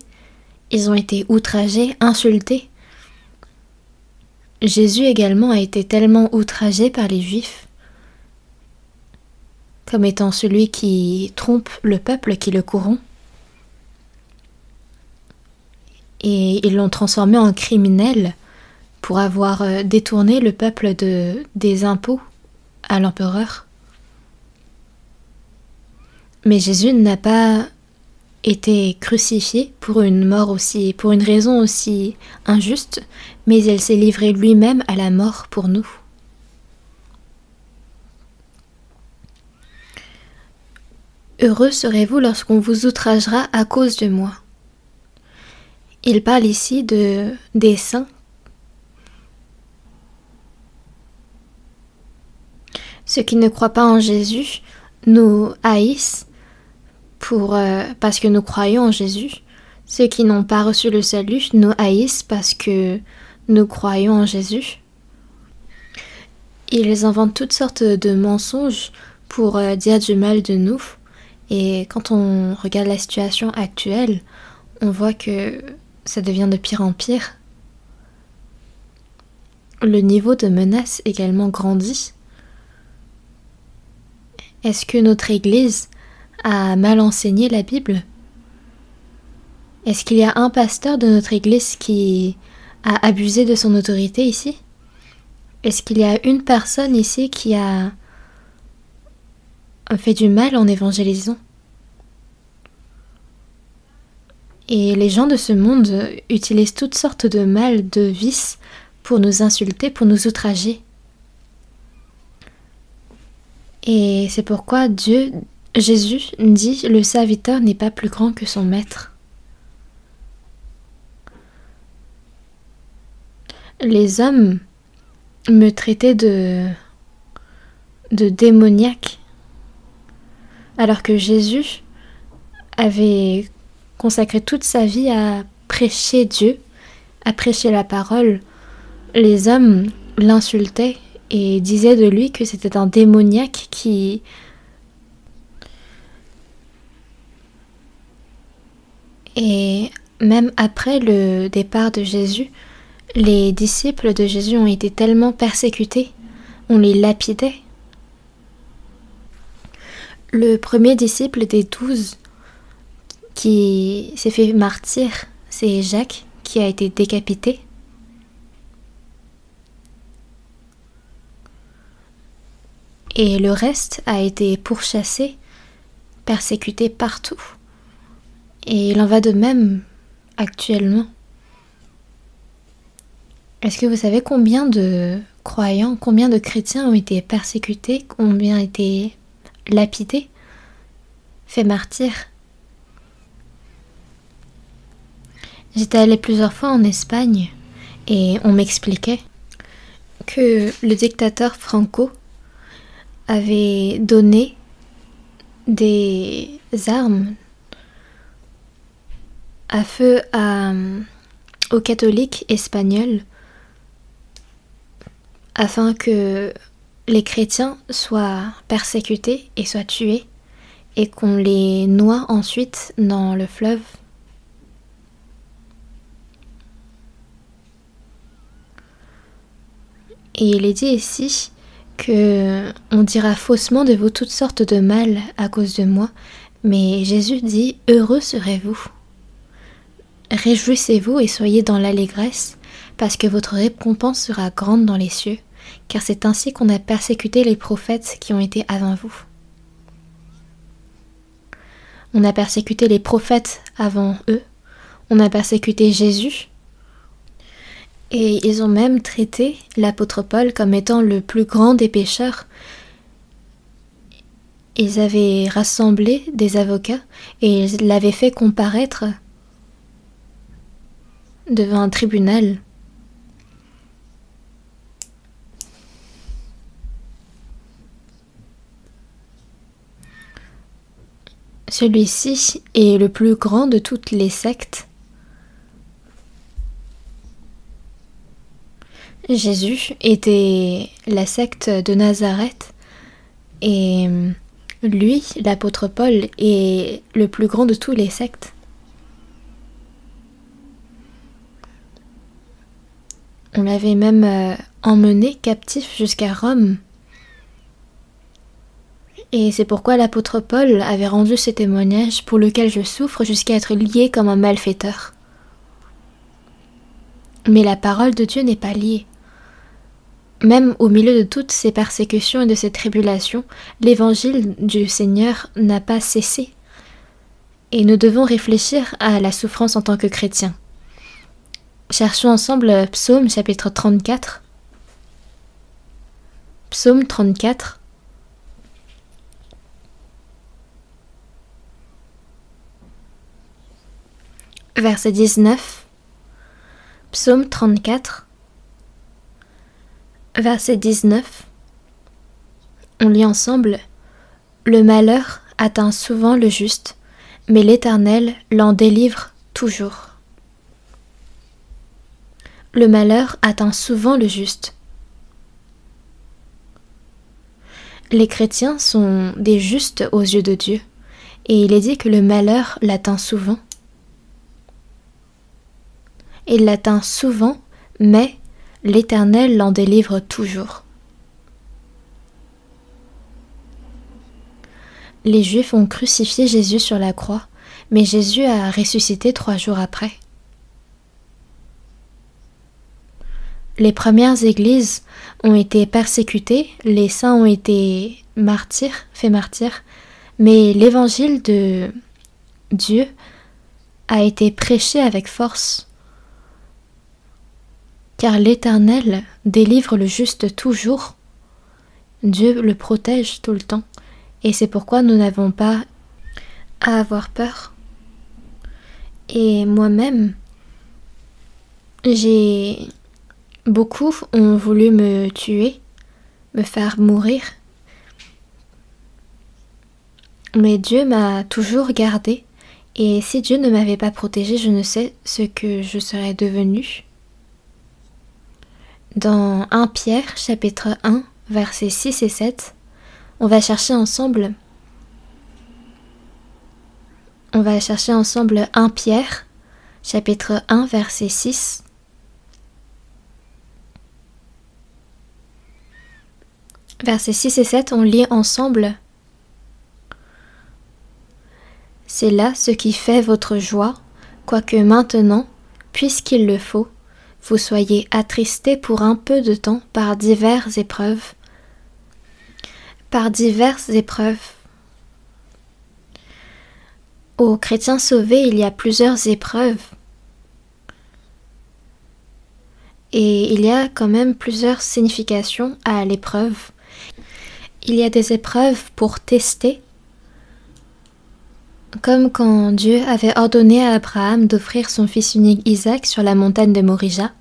ils ont été outragés, insultés. Jésus également a été tellement outragé par les Juifs, comme étant celui qui trompe le peuple, qui le corrompt. et ils l'ont transformé en criminel pour avoir détourné le peuple des impôts à l'empereur. Mais Jésus n'a pas été crucifié pour une raison aussi injuste, mais il s'est livré lui-même à la mort pour nous. Heureux serez-vous lorsqu'on vous outragera à cause de moi. Il parle ici des saints. Ceux qui ne croient pas en Jésus nous haïssent parce que nous croyons en Jésus. Ceux qui n'ont pas reçu le salut nous haïssent parce que nous croyons en Jésus. Ils inventent toutes sortes de mensonges pour dire du mal de nous. Et quand on regarde la situation actuelle, on voit que ça devient de pire en pire. Le niveau de menace également grandit. Est-ce que notre Église a mal enseigné la Bible? Est-ce qu'il y a un pasteur de notre Église qui a abusé de son autorité ici? Est-ce qu'il y a une personne ici qui a fait du mal en évangélisant? Et les gens de ce monde utilisent toutes sortes de mal, de vices pour nous insulter, pour nous outrager. Et c'est pourquoi Jésus dit, le serviteur n'est pas plus grand que son maître. Les hommes me traitaient de démoniaque, alors que Jésus avait consacré toute sa vie à prêcher Dieu, à prêcher la parole. Les hommes l'insultaient et disaient de lui que c'était un démoniaque qui Et même après le départ de Jésus, les disciples de Jésus ont été tellement persécutés, on les lapidait. Le premier disciple des 12 qui s'est fait martyr, c'est Jacques, qui a été décapité. Et le reste a été pourchassé, persécuté partout. Et il en va de même actuellement. Est-ce que vous savez combien de croyants, combien de chrétiens ont été persécutés, combien ont été lapidés, faits martyrs? J'étais allée plusieurs fois en Espagne et on m'expliquait que le dictateur Franco avait donné des armes à feu aux catholiques espagnols afin que les chrétiens soient persécutés et soient tués et qu'on les noie ensuite dans le fleuve. Et il est dit ici que on dira faussement de vous toutes sortes de mal à cause de moi, mais Jésus dit « Heureux serez-vous ». Réjouissez-vous et soyez dans l'allégresse, parce que votre récompense sera grande dans les cieux, car c'est ainsi qu'on a persécuté les prophètes qui ont été avant vous. On a persécuté les prophètes avant eux, on a persécuté Jésus, et ils ont même traité l'apôtre Paul comme étant le plus grand des pécheurs. Ils avaient rassemblé des avocats et ils l'avaient fait comparaître devant un tribunal. Celui-ci est le plus grand de toutes les sectes. Jésus était la secte de Nazareth et lui, l'apôtre Paul, est le plus grand de tous les sectes. On l'avait même emmené captif jusqu'à Rome. Et c'est pourquoi l'apôtre Paul avait rendu ce témoignage pour lequel je souffre jusqu'à être lié comme un malfaiteur. Mais la parole de Dieu n'est pas liée. Même au milieu de toutes ces persécutions et de ces tribulations, l'évangile du Seigneur n'a pas cessé. Et nous devons réfléchir à la souffrance en tant que chrétiens. Cherchons ensemble Psaume chapitre 34. Psaume 34. Verset 19. Psaume 34. Verset 19. On lit ensemble. Le malheur atteint souvent le juste, mais l'Éternel l'en délivre toujours. Le malheur atteint souvent le juste. Les chrétiens sont des justes aux yeux de Dieu, et il est dit que le malheur l'atteint souvent. Il l'atteint souvent, mais l'Éternel l'en délivre toujours. Les Juifs ont crucifié Jésus sur la croix, mais Jésus a ressuscité 3 jours après. Les premières églises ont été persécutées, les saints ont été faits martyrs, mais l'évangile de Dieu a été prêché avec force, car l'Éternel délivre le juste toujours. Dieu le protège tout le temps, et c'est pourquoi nous n'avons pas à avoir peur. Et moi-même, beaucoup ont voulu me tuer, me faire mourir. Mais Dieu m'a toujours gardée, et si Dieu ne m'avait pas protégée, je ne sais ce que je serais devenue. Dans 1 Pierre, chapitre 1, versets 6 et 7, on va chercher ensemble 1 Pierre, chapitre 1, verset 6. Versets 6 et 7, on lit ensemble. C'est là ce qui fait votre joie, quoique maintenant, puisqu'il le faut, vous soyez attristés pour un peu de temps par diverses épreuves. Aux chrétiens sauvés, il y a plusieurs épreuves. Et il y a quand même plusieurs significations à l'épreuve. Il y a des épreuves pour tester, comme quand Dieu avait ordonné à Abraham d'offrir son fils unique Isaac sur la montagne de Morija.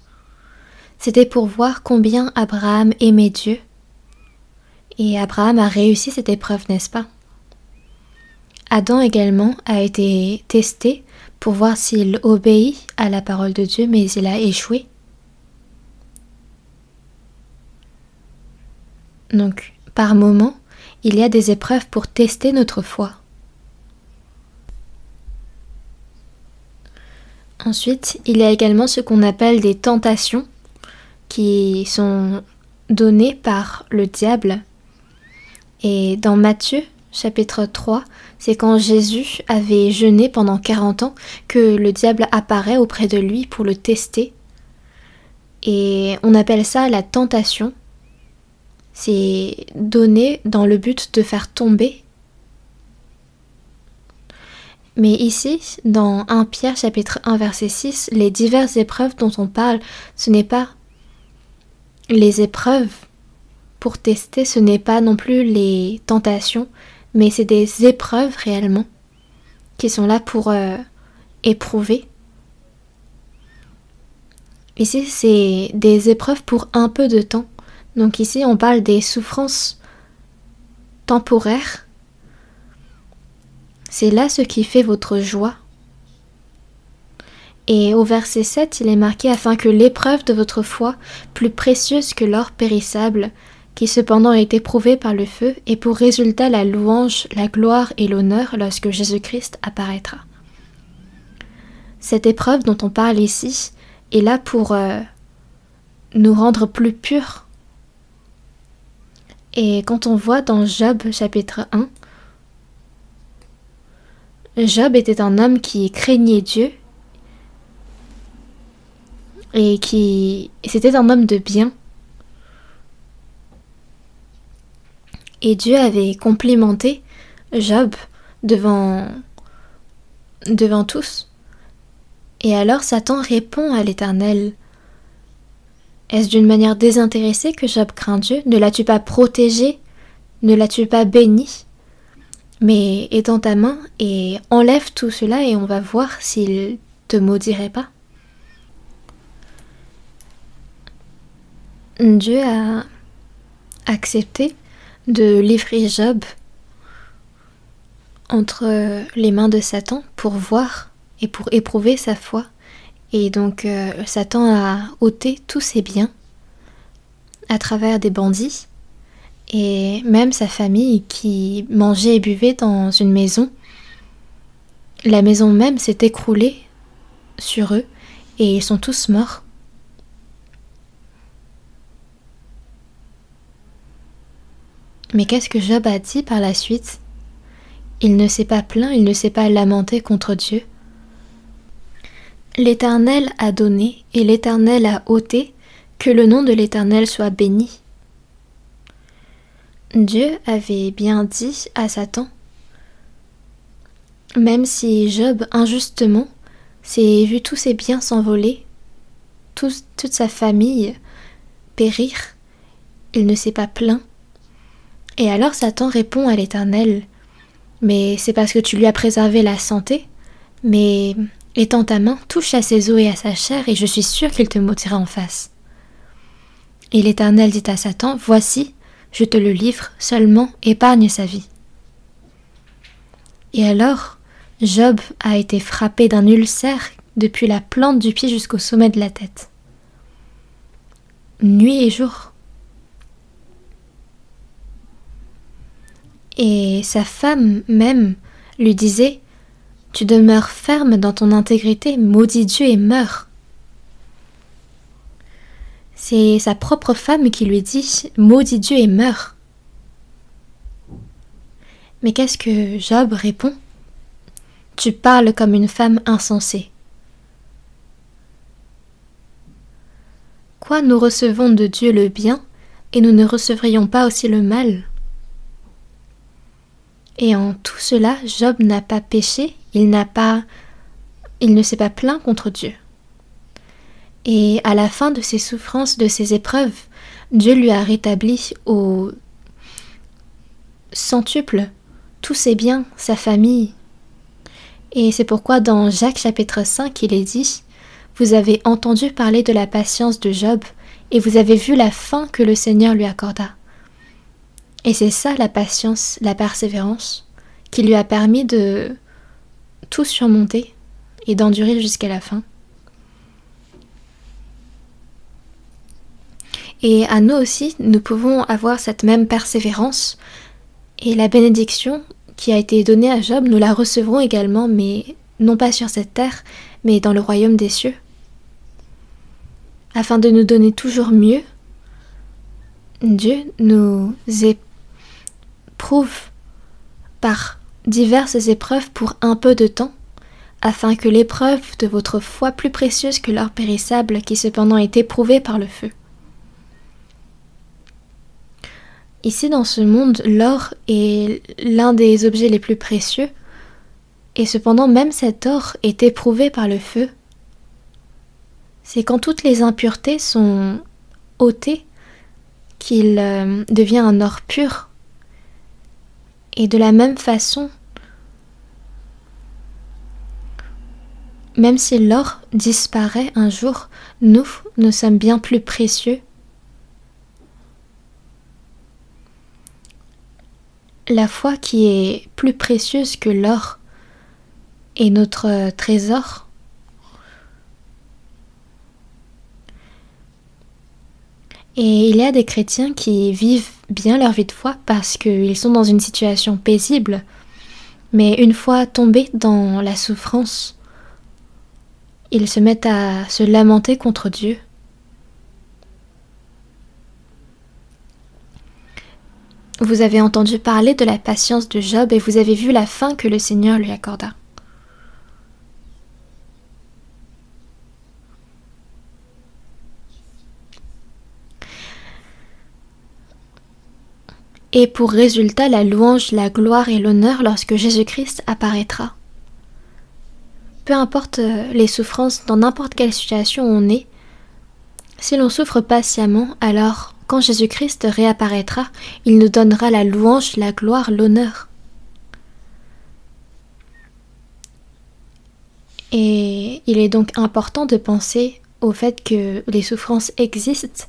C'était pour voir combien Abraham aimait Dieu. Et Abraham a réussi cette épreuve, n'est-ce pas? Adam également a été testé pour voir s'il obéit à la parole de Dieu, mais il a échoué. Donc, par moments, il y a des épreuves pour tester notre foi. Ensuite, il y a également ce qu'on appelle des tentations qui sont données par le diable. Et dans Matthieu, chapitre 3, c'est quand Jésus avait jeûné pendant 40 ans que le diable apparaît auprès de lui pour le tester. Et on appelle ça la tentation. C'est donné dans le but de faire tomber. Mais ici, dans 1 Pierre chapitre 1 verset 6, les diverses épreuves dont on parle, ce n'est pas les épreuves pour tester, ce n'est pas non plus les tentations, mais c'est des épreuves réellement qui sont là pour éprouver. Ici, c'est des épreuves pour un peu de temps. Donc ici, on parle des souffrances temporaires. C'est là ce qui fait votre joie. Et au verset 7, il est marqué « Afin que l'épreuve de votre foi, plus précieuse que l'or périssable, qui cependant est éprouvé par le feu, ait pour résultat la louange, la gloire et l'honneur lorsque Jésus-Christ apparaîtra. » Cette épreuve dont on parle ici est là pour nous rendre plus purs. Et quand on voit dans Job chapitre 1, Job était un homme qui craignait Dieu. C'était un homme de bien. Et Dieu avait complimenté Job devant tous. Et alors Satan répond à l'Éternel: est-ce d'une manière désintéressée que Job craint Dieu? Ne l'as-tu pas protégé? Ne l'as-tu pas béni? Mais étends ta main et enlève tout cela et on va voir s'il te maudirait pas. Dieu a accepté de livrer Job entre les mains de Satan pour voir et pour éprouver sa foi. Et donc Satan a ôté tous ses biens à travers des bandits et même sa famille qui mangeait et buvait dans une maison. La maison même s'est écroulée sur eux et ils sont tous morts. Mais qu'est-ce que Job a dit par la suite? Il ne s'est pas plaint, il ne s'est pas lamenté contre Dieu. L'Éternel a donné et l'Éternel a ôté, que le nom de l'Éternel soit béni. Dieu avait bien dit à Satan, même si Job injustement s'est vu tous ses biens s'envoler, toute sa famille périr, il ne s'est pas plaint. Et alors Satan répond à l'Éternel: mais c'est parce que tu lui as préservé la santé, mais étends ta main, touche à ses os et à sa chair, et je suis sûr qu'il te maudira en face. Et l'Éternel dit à Satan: voici, je te le livre, seulement épargne sa vie. Et alors, Job a été frappé d'un ulcère depuis la plante du pied jusqu'au sommet de la tête. Nuit et jour. Et sa femme même lui disait: tu demeures ferme dans ton intégrité, maudis Dieu et meurs. C'est sa propre femme qui lui dit: maudis Dieu et meurs. Mais qu'est-ce que Job répond? Tu parles comme une femme insensée. Quoi, nous recevons de Dieu le bien, et nous ne recevrions pas aussi le mal? Et en tout cela, Job n'a pas péché, il ne s'est pas plaint contre Dieu. Et à la fin de ses souffrances, de ses épreuves, Dieu lui a rétabli au centuple tous ses biens, sa famille. Et c'est pourquoi dans Jacques chapitre 5, il est dit: vous avez entendu parler de la patience de Job, et vous avez vu la fin que le Seigneur lui accorda. Et c'est ça la patience, la persévérance, qui lui a permis de tout surmonter et d'endurer jusqu'à la fin. Et à nous aussi, nous pouvons avoir cette même persévérance, et la bénédiction qui a été donnée à Job, nous la recevrons également, mais non pas sur cette terre, mais dans le royaume des cieux. Afin de nous donner toujours mieux, Dieu nous éprouve par diverses épreuves pour un peu de temps, afin que l'épreuve de votre foi, plus précieuse que l'or périssable, qui cependant est éprouvée par le feu. Ici dans ce monde, l'or est l'un des objets les plus précieux, et cependant même cet or est éprouvé par le feu. C'est quand toutes les impuretés sont ôtées qu'il devient un or pur. Et de la même façon, même si l'or disparaît un jour, nous sommes bien plus précieux. La foi qui est plus précieuse que l'or est notre trésor. Et il y a des chrétiens qui vivent bien leur vie de foi parce qu'ils sont dans une situation paisible, mais une fois tombés dans la souffrance, ils se mettent à se lamenter contre Dieu. Vous avez entendu parler de la patience de Job et vous avez vu la fin que le Seigneur lui accorda. et pour résultat la louange, la gloire et l'honneur lorsque Jésus-Christ apparaîtra. Peu importe les souffrances, dans n'importe quelle situation on est, si l'on souffre patiemment, alors quand Jésus-Christ réapparaîtra, il nous donnera la louange, la gloire, l'honneur. Et il est donc important de penser au fait que les souffrances existent.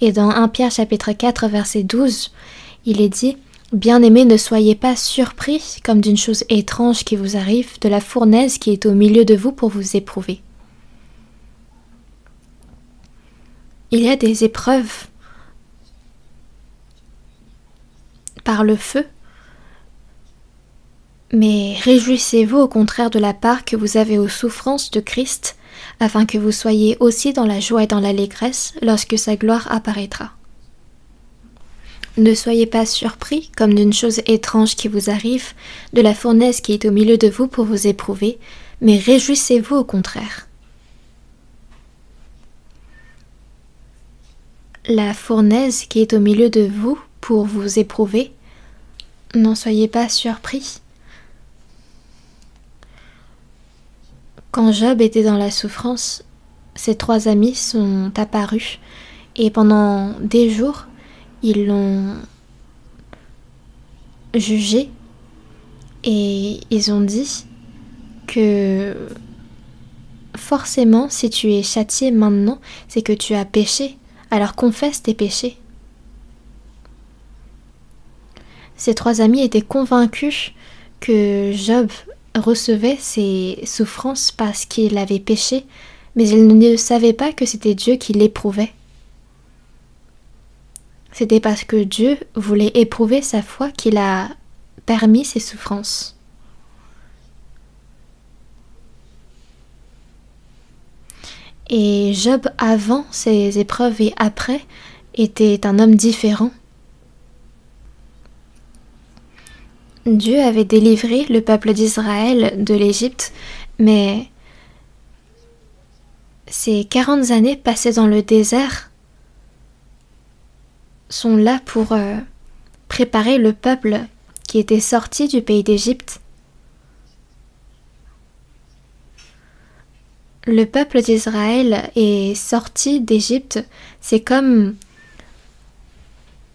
Et dans 1 Pierre chapitre 4 verset 12, il est dit « Bien-aimés, ne soyez pas surpris comme d'une chose étrange qui vous arrive, de la fournaise qui est au milieu de vous pour vous éprouver. » Il y a des épreuves par le feu, mais réjouissez-vous au contraire de la part que vous avez aux souffrances de Christ, afin que vous soyez aussi dans la joie et dans l'allégresse lorsque sa gloire apparaîtra. Ne soyez pas surpris comme d'une chose étrange qui vous arrive, de la fournaise qui est au milieu de vous pour vous éprouver, mais réjouissez-vous au contraire. La fournaise qui est au milieu de vous pour vous éprouver, n'en soyez pas surpris. Quand Job était dans la souffrance, ses 3 amis sont apparus et pendant des jours, ils l'ont jugé et ils ont dit que forcément, si tu es châtié maintenant, c'est que tu as péché, alors confesse tes péchés. Ces 3 amis étaient convaincus que Job recevait ses souffrances parce qu'il avait péché, mais ils ne savaient pas que c'était Dieu qui l'éprouvait. C'était parce que Dieu voulait éprouver sa foi qu'il a permis ces souffrances. Et Job, avant ces épreuves et après, était un homme différent. Dieu avait délivré le peuple d'Israël de l'Égypte, mais ces 40 années passées dans le désert sont là pour préparer le peuple qui était sorti du pays d'Égypte. Le peuple d'Israël est sorti d'Égypte, c'est comme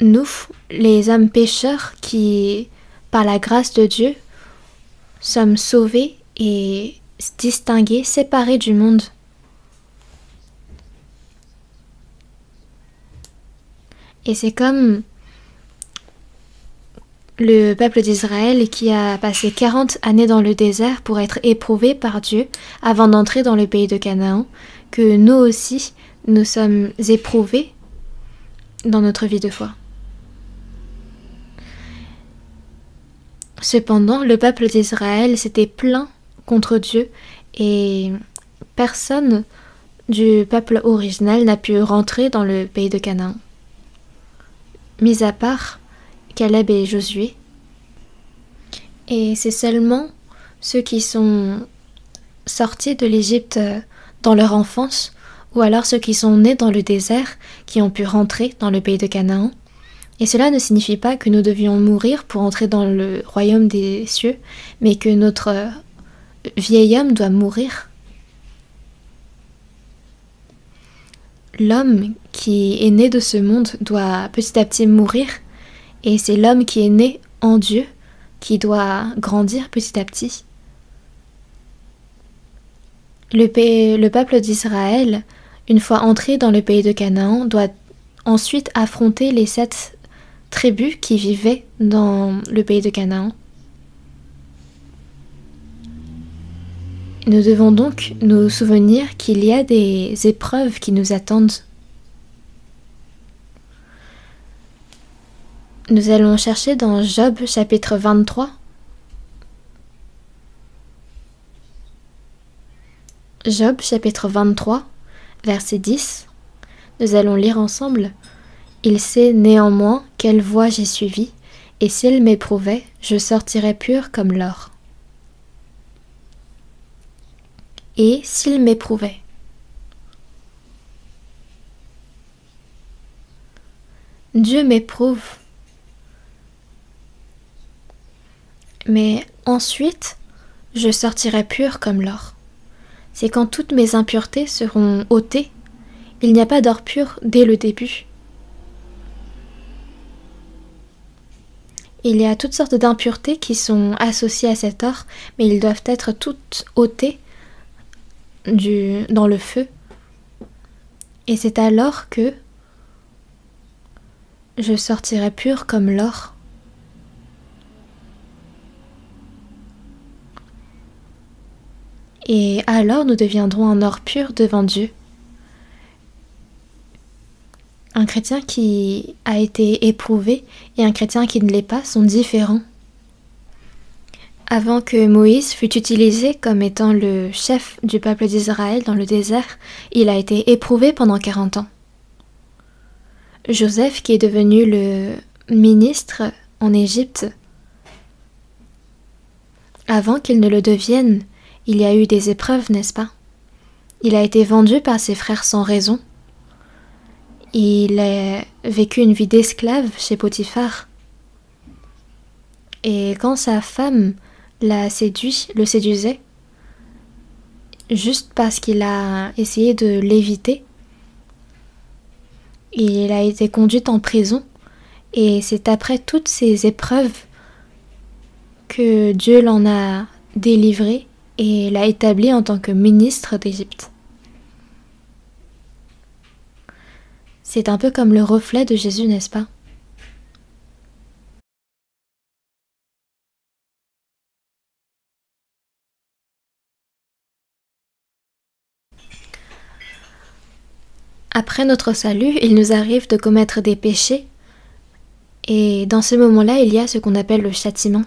nous, les hommes pécheurs qui, par la grâce de Dieu, sommes sauvés et distingués, séparés du monde. Et c'est comme le peuple d'Israël qui a passé 40 années dans le désert pour être éprouvé par Dieu avant d'entrer dans le pays de Canaan, que nous aussi, nous sommes éprouvés dans notre vie de foi. Cependant, le peuple d'Israël s'était plaint contre Dieu et personne du peuple originel n'a pu rentrer dans le pays de Canaan, mis à part Caleb et Josué. Et c'est seulement ceux qui sont sortis de l'Égypte dans leur enfance, ou alors ceux qui sont nés dans le désert, qui ont pu rentrer dans le pays de Canaan. Et cela ne signifie pas que nous devions mourir pour entrer dans le royaume des cieux, mais que notre vieil homme doit mourir. L'homme qui est né de ce monde doit petit à petit mourir, et c'est l'homme qui est né en Dieu qui doit grandir petit à petit. Le peuple d'Israël, une fois entré dans le pays de Canaan, doit ensuite affronter les 7 tribus qui vivaient dans le pays de Canaan. Nous devons donc nous souvenir qu'il y a des épreuves qui nous attendent. Nous allons chercher dans Job chapitre 23. Job chapitre 23, verset 10. Nous allons lire ensemble. « Il sait néanmoins quelle voie j'ai suivie, et s'il m'éprouvait, je sortirais pur comme l'or. Et s'il m'éprouvait. » Dieu m'éprouve Mais ensuite, je sortirai pur comme l'or. C'est quand toutes mes impuretés seront ôtées. Il n'y a pas d'or pur dès le début. Il y a toutes sortes d'impuretés qui sont associées à cet or, mais ils doivent être toutes ôtées dans le feu. Et c'est alors que je sortirai pur comme l'or. Et alors nous deviendrons un or pur devant Dieu. Un chrétien qui a été éprouvé et un chrétien qui ne l'est pas sont différents. Avant que Moïse fût utilisé comme étant le chef du peuple d'Israël dans le désert, il a été éprouvé pendant 40 ans. Joseph, qui est devenu le ministre en Égypte, avant qu'il ne le devienne, il y a eu des épreuves, n'est-ce pas? Il a été vendu par ses frères sans raison. Il a vécu une vie d'esclave chez Potiphar. Et quand sa femme le séduisait, juste parce qu'il a essayé de l'éviter, il a été conduit en prison. Et c'est après toutes ces épreuves que Dieu l'en a délivré et l'a établi en tant que ministre d'Égypte. C'est un peu comme le reflet de Jésus, n'est-ce pas? Après notre salut, il nous arrive de commettre des péchés, et dans ce moment-là, il y a ce qu'on appelle le châtiment.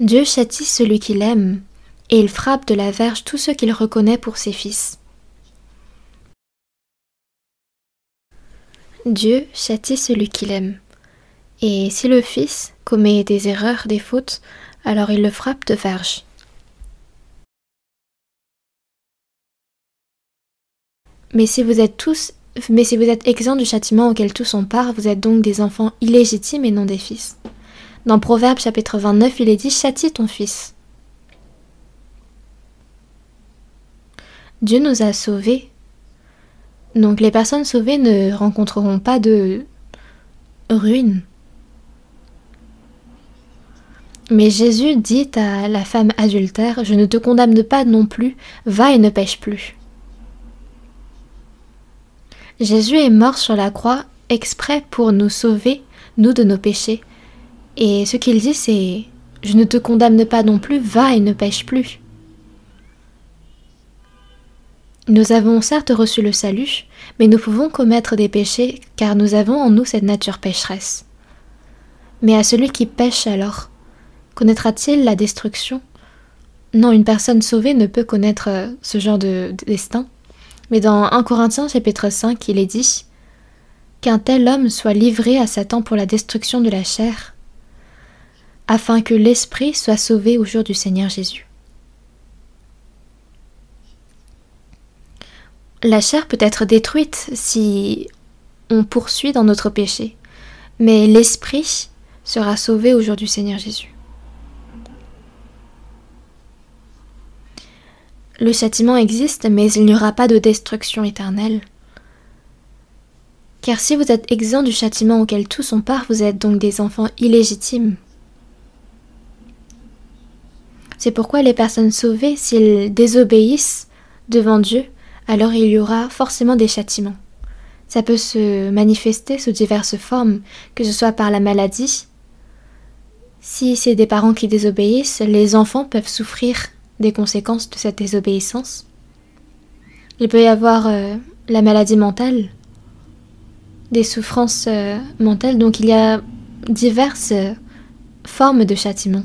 Dieu châtie celui qu'il aime, et il frappe de la verge tous ceux qu'il reconnaît pour ses fils. Dieu châtie celui qu'il aime. Et si le fils commet des erreurs, des fautes, alors il le frappe de verge. Mais si vous êtes exempts du châtiment auquel tous ont part, vous êtes donc des enfants illégitimes et non des fils. Dans Proverbes chapitre 29, il est dit « Châtie ton fils ». Dieu nous a sauvés. Donc les personnes sauvées ne rencontreront pas de ruine. Mais Jésus dit à la femme adultère « Je ne te condamne pas non plus, va et ne pêche plus ». Jésus est mort sur la croix exprès pour nous sauver, nous, de nos péchés. Et ce qu'il dit, c'est « Je ne te condamne pas non plus, va et ne pêche plus ». Nous avons certes reçu le salut, mais nous pouvons commettre des péchés car nous avons en nous cette nature pécheresse. Mais à celui qui pêche alors, connaîtra-t-il la destruction? Non, une personne sauvée ne peut connaître ce genre de destin. Mais dans 1 Corinthiens chapitre 5, il est dit qu'un tel homme soit livré à Satan pour la destruction de la chair, afin que l'esprit soit sauvé au jour du Seigneur Jésus. La chair peut être détruite si on poursuit dans notre péché, mais l'esprit sera sauvé au jour du Seigneur Jésus. Le châtiment existe, mais il n'y aura pas de destruction éternelle. Car si vous êtes exempts du châtiment auquel tous ont part, vous êtes donc des enfants illégitimes. C'est pourquoi les personnes sauvées, s'ils désobéissent devant Dieu, alors il y aura forcément des châtiments. Ça peut se manifester sous diverses formes, que ce soit par la maladie. Si c'est des parents qui désobéissent, les enfants peuvent souffrir des conséquences de cette désobéissance. Il peut y avoir la maladie mentale, des souffrances mentales, donc il y a diverses formes de châtiment.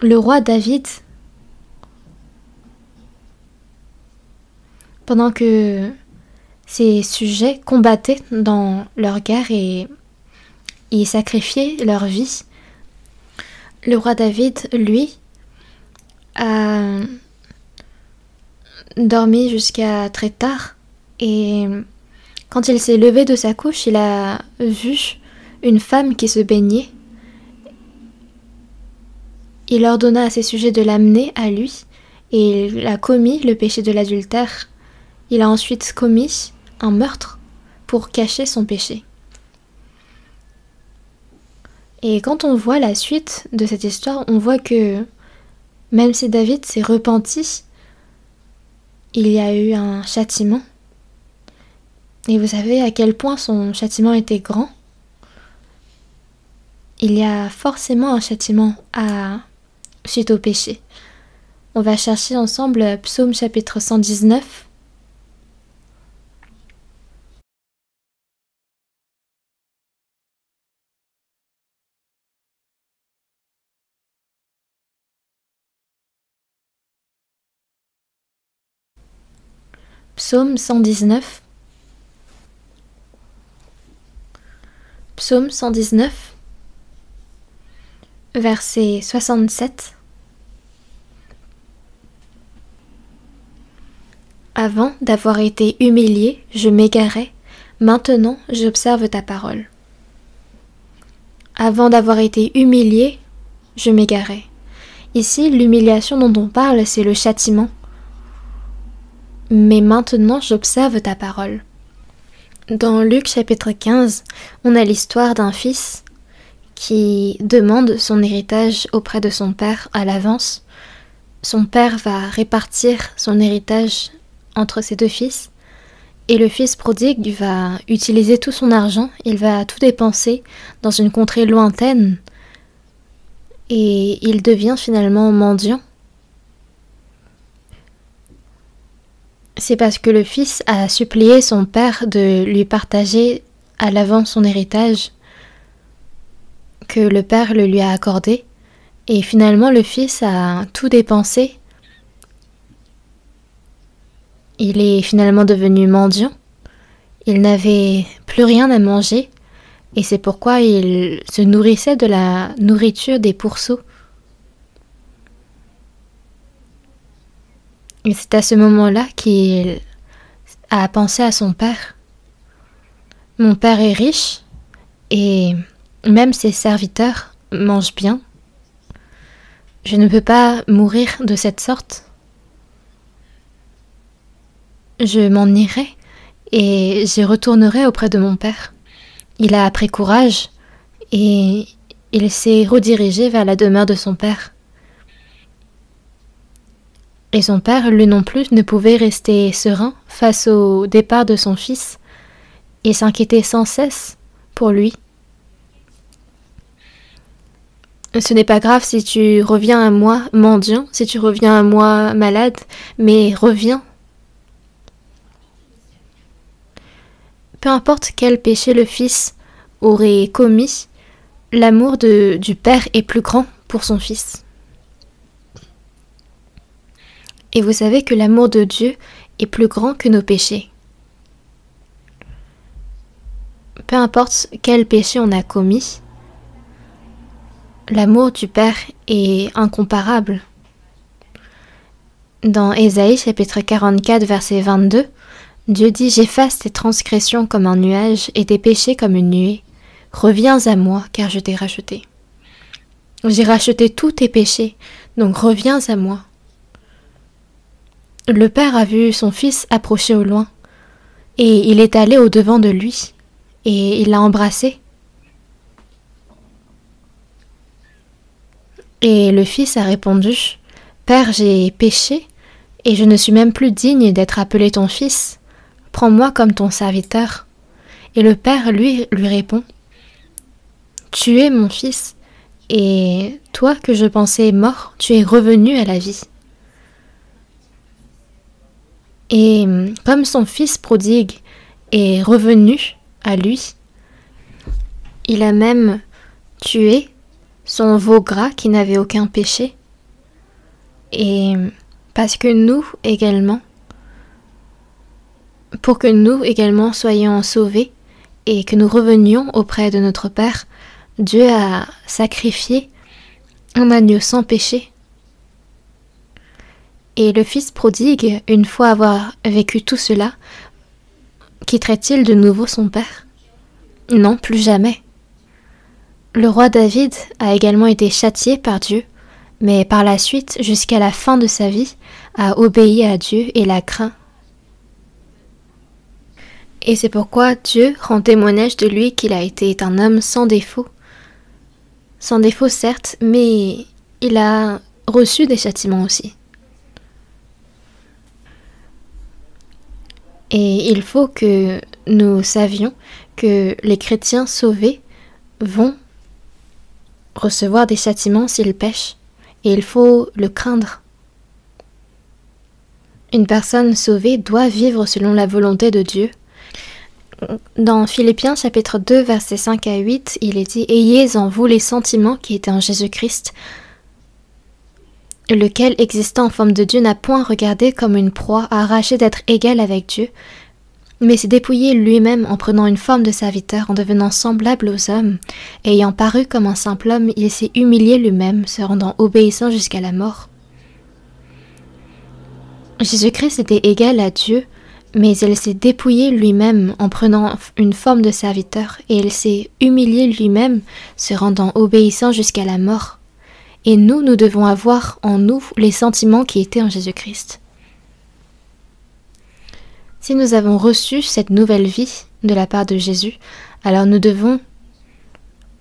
Le roi David, pendant que ses sujets combattaient dans leur guerre et sacrifiaient leur vie, le roi David, lui, a dormi jusqu'à très tard et quand il s'est levé de sa couche, il a vu une femme qui se baignait il ordonna à ses sujets de l'amener à lui, et il a commis le péché de l'adultère. Il a ensuite commis un meurtre pour cacher son péché. Et quand on voit la suite de cette histoire, on voit que même si David s'est repenti, il y a eu un châtiment. Et vous savez à quel point son châtiment était grand. Il y a forcément un châtiment suite au péché. On va chercher ensemble Psaume chapitre 119. Psaume 119. Psaume 119, verset 67. Avant d'avoir été humilié, je m'égarais, maintenant j'observe ta parole. Avant d'avoir été humilié, je m'égarais. Ici, l'humiliation dont on parle, c'est le châtiment. Mais maintenant j'observe ta parole. Dans Luc chapitre 15, on a l'histoire d'un fils qui demande son héritage auprès de son père à l'avance. Son père va répartir son héritage entre ses deux fils, et le fils prodigue va utiliser tout son argent, il va tout dépenser dans une contrée lointaine, et il devient finalement mendiant. C'est parce que le fils a supplié son père de lui partager à l'avance son héritage que le père le lui a accordé, et finalement le fils a tout dépensé. Il est finalement devenu mendiant, il n'avait plus rien à manger, et c'est pourquoi il se nourrissait de la nourriture des pourceaux. Et c'est à ce moment-là qu'il a pensé à son père. Mon père est riche, et même ses serviteurs mangent bien. Je ne peux pas mourir de cette sorte. Je m'en irai et j'y retournerai auprès de mon père. Il a pris courage et il s'est redirigé vers la demeure de son père. Et son père, lui non plus, ne pouvait rester serein face au départ de son fils et s'inquiétait sans cesse pour lui. Ce n'est pas grave si tu reviens à moi mendiant, si tu reviens à moi malade, mais reviens. Peu importe quel péché le fils aurait commis, l'amour du père est plus grand pour son fils. Et vous savez que l'amour de Dieu est plus grand que nos péchés. Peu importe quel péché on a commis, l'amour du Père est incomparable. Dans Ésaïe chapitre 44 verset 22, Dieu dit « J'efface tes transgressions comme un nuage et tes péchés comme une nuée. Reviens à moi car je t'ai racheté. » J'ai racheté tous tes péchés, donc reviens à moi. Le père a vu son fils approcher au loin, et il est allé au-devant de lui, et il l'a embrassé. Et le fils a répondu, « Père, j'ai péché, et je ne suis même plus digne d'être appelé ton fils. Prends-moi comme ton serviteur. » Et le père, lui répond, « Tu es mon fils, et toi que je pensais mort, tu es revenu à la vie. » Et comme son fils prodigue est revenu à lui, il a même tué son veau gras qui n'avait aucun péché. Et parce que nous également, pour que nous également soyons sauvés et que nous revenions auprès de notre Père, Dieu a sacrifié un agneau sans péché. Et le fils prodigue, une fois avoir vécu tout cela, quitterait-il de nouveau son père? Non, plus jamais. Le roi David a également été châtié par Dieu, mais par la suite, jusqu'à la fin de sa vie, a obéi à Dieu et l'a craint. Et c'est pourquoi Dieu rend témoignage de lui qu'il a été un homme sans défaut. Sans défaut certes, mais il a reçu des châtiments aussi. Et il faut que nous savions que les chrétiens sauvés vont recevoir des châtiments s'ils pêchent, et il faut le craindre. Une personne sauvée doit vivre selon la volonté de Dieu. Dans Philippiens chapitre 2 versets 5 à 8, il est dit « Ayez en vous les sentiments qui étaient en Jésus-Christ, lequel, existant en forme de Dieu, n'a point regardé comme une proie arrachée d'être égal avec Dieu, mais s'est dépouillé lui-même en prenant une forme de serviteur, en devenant semblable aux hommes. Ayant paru comme un simple homme, il s'est humilié lui-même, se rendant obéissant jusqu'à la mort. » Jésus-Christ était égal à Dieu, mais il s'est dépouillé lui-même en prenant une forme de serviteur, et il s'est humilié lui-même, se rendant obéissant jusqu'à la mort. Et nous devons avoir en nous les sentiments qui étaient en Jésus-Christ. Si nous avons reçu cette nouvelle vie de la part de Jésus, alors nous devons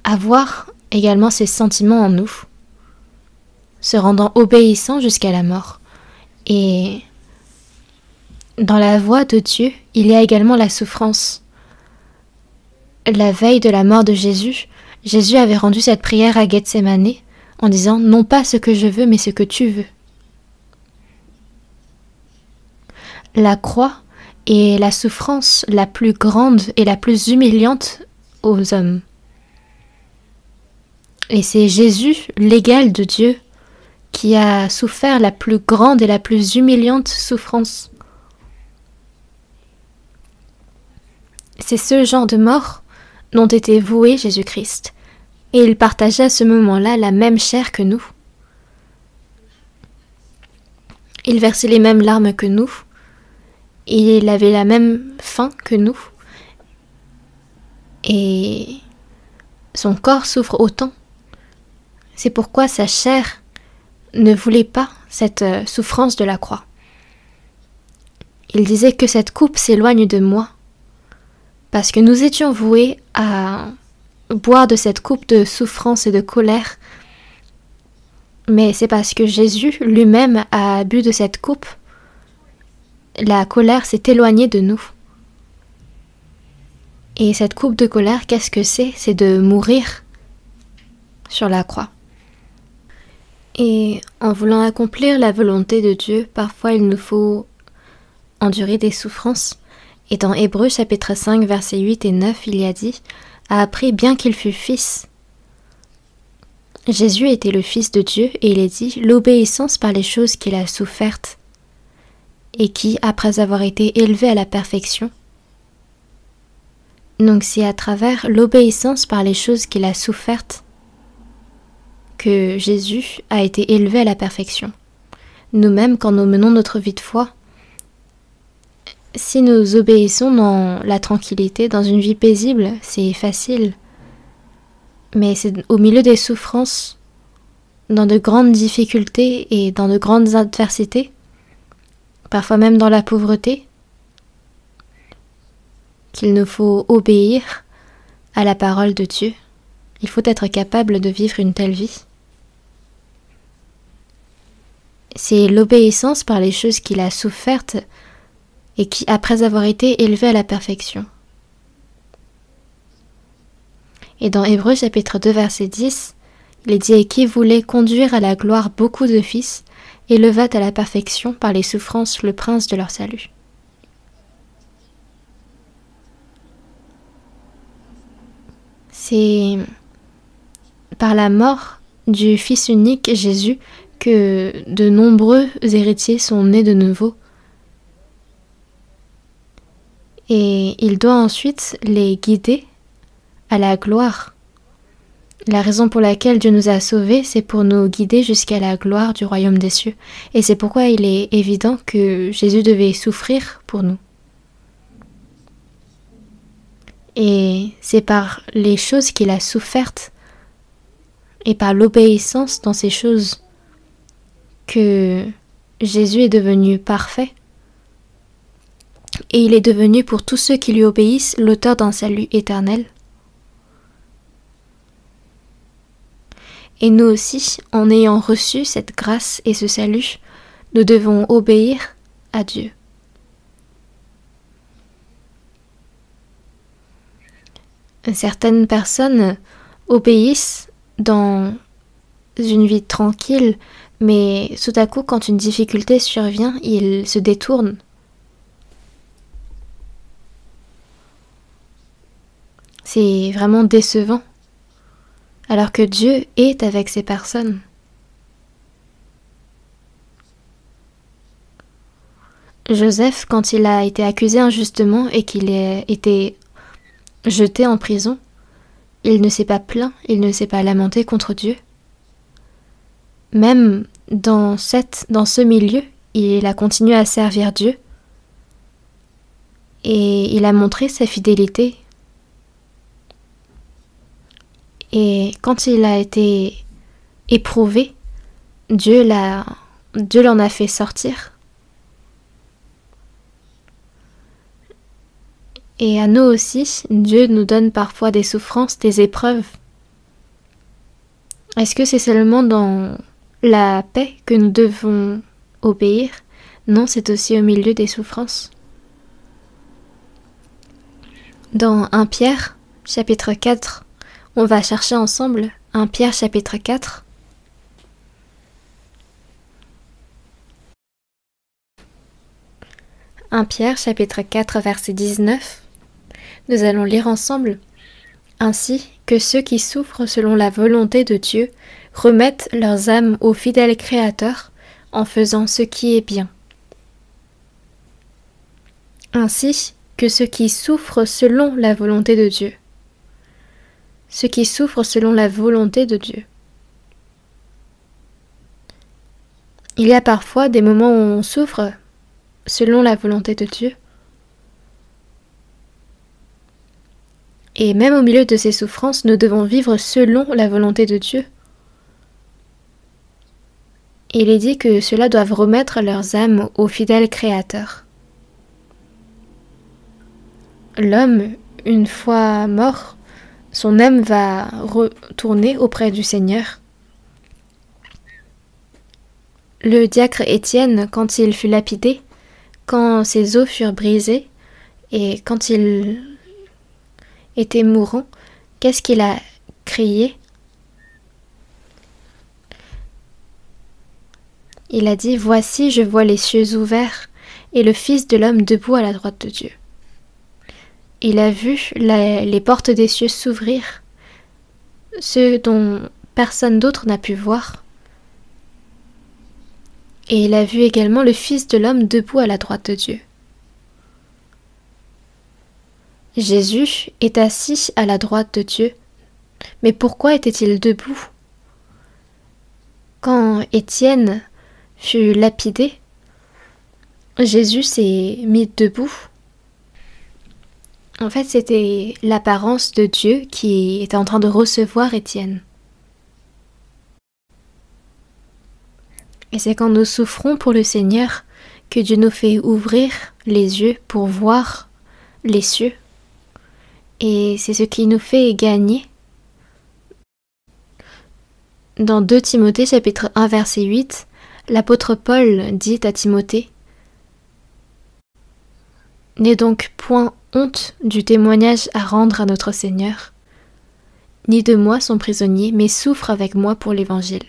avoir également ces sentiments en nous, se rendant obéissant jusqu'à la mort. Et dans la voie de Dieu, il y a également la souffrance. La veille de la mort de Jésus, Jésus avait rendu cette prière à Gethsémane en disant « Non pas ce que je veux, mais ce que tu veux ». La croix est la souffrance la plus grande et la plus humiliante aux hommes. Et c'est Jésus, l'égal de Dieu, qui a souffert la plus grande et la plus humiliante souffrance. C'est ce genre de mort dont était voué Jésus-Christ, et il partageait à ce moment-là la même chair que nous. Il versait les mêmes larmes que nous, et il avait la même faim que nous, et son corps souffre autant. C'est pourquoi sa chair ne voulait pas cette souffrance de la croix. Il disait que cette coupe s'éloigne de moi, parce que nous étions voués à boire de cette coupe de souffrance et de colère, mais c'est parce que Jésus lui-même a bu de cette coupe, la colère s'est éloignée de nous. Et cette coupe de colère, qu'est-ce que c'est? C'est de mourir sur la croix. Et en voulant accomplir la volonté de Dieu, parfois il nous faut endurer des souffrances. Et dans Hébreux chapitre 5 versets 8 et 9, il y a dit « A appris bien qu'il fut fils ». Jésus était le Fils de Dieu et il est dit « L'obéissance par les choses qu'il a souffertes et qui, après avoir été élevé à la perfection ». Donc c'est à travers l'obéissance par les choses qu'il a souffertes que Jésus a été élevé à la perfection. Nous-mêmes, quand nous menons notre vie de foi, si nous obéissons dans la tranquillité, dans une vie paisible, c'est facile. Mais c'est au milieu des souffrances, dans de grandes difficultés et dans de grandes adversités, parfois même dans la pauvreté, qu'il nous faut obéir à la parole de Dieu. Il faut être capable de vivre une telle vie. C'est l'obéissance par les choses qu'il a souffertes et qui, après avoir été élevé à la perfection. Et dans Hébreux chapitre 2 verset 10, il est dit « Et qui voulait conduire à la gloire beaucoup de fils, éleva à la perfection par les souffrances le prince de leur salut. » C'est par la mort du Fils unique Jésus que de nombreux héritiers sont nés de nouveau. Et il doit ensuite les guider à la gloire. La raison pour laquelle Dieu nous a sauvés, c'est pour nous guider jusqu'à la gloire du royaume des cieux. Et c'est pourquoi il est évident que Jésus devait souffrir pour nous. Et c'est par les choses qu'il a souffertes et par l'obéissance dans ces choses que Jésus est devenu parfait et il est devenu pour tous ceux qui lui obéissent l'auteur d'un salut éternel. Et nous aussi, en ayant reçu cette grâce et ce salut, nous devons obéir à Dieu. Certaines personnes obéissent dans une vie tranquille, mais tout à coup, quand une difficulté survient, ils se détournent. C'est vraiment décevant, alors que Dieu est avec ces personnes. Joseph, quand il a été accusé injustement et qu'il a été jeté en prison, il ne s'est pas plaint, il ne s'est pas lamenté contre Dieu. Même dans ce milieu, il a continué à servir Dieu et il a montré sa fidélité. Et quand il a été éprouvé, Dieu l'en a fait sortir. Et à nous aussi, Dieu nous donne parfois des souffrances, des épreuves. Est-ce que c'est seulement dans la paix que nous devons obéir? Non, c'est aussi au milieu des souffrances. Dans 1 Pierre, chapitre 4, on va chercher ensemble 1 Pierre, chapitre 4. « 1 Pierre, chapitre 4, verset 19. Nous allons lire ensemble. « Ainsi que ceux qui souffrent selon la volonté de Dieu remettent leurs âmes au fidèle Créateur en faisant ce qui est bien. Ainsi que ceux qui souffrent selon la volonté de Dieu. » Ceux qui souffrent selon la volonté de Dieu. Il y a parfois des moments où on souffre selon la volonté de Dieu. Et même au milieu de ces souffrances, nous devons vivre selon la volonté de Dieu. Il est dit que ceux-là doivent remettre leurs âmes au fidèle Créateur. L'homme, une fois mort, son âme va retourner auprès du Seigneur. Le diacre Étienne, quand il fut lapidé, quand ses os furent brisés et quand il était mourant, qu'est-ce qu'il a crié? Il a dit « Voici, je vois les cieux ouverts et le Fils de l'homme debout à la droite de Dieu. » Il a vu les portes des cieux s'ouvrir, ceux dont personne d'autre n'a pu voir. Et il a vu également le Fils de l'homme debout à la droite de Dieu. Jésus est assis à la droite de Dieu. Mais pourquoi était-il debout? Quand Étienne fut lapidé, Jésus s'est mis debout. En fait, c'était l'apparence de Dieu qui était en train de recevoir Étienne. Et c'est quand nous souffrons pour le Seigneur que Dieu nous fait ouvrir les yeux pour voir les cieux. Et c'est ce qui nous fait gagner. Dans 2 Timothée chapitre 1 verset 8, l'apôtre Paul dit à Timothée: « N'aie donc point honte du témoignage à rendre à notre Seigneur, ni de moi son prisonnier, mais souffre avec moi pour l'Évangile. »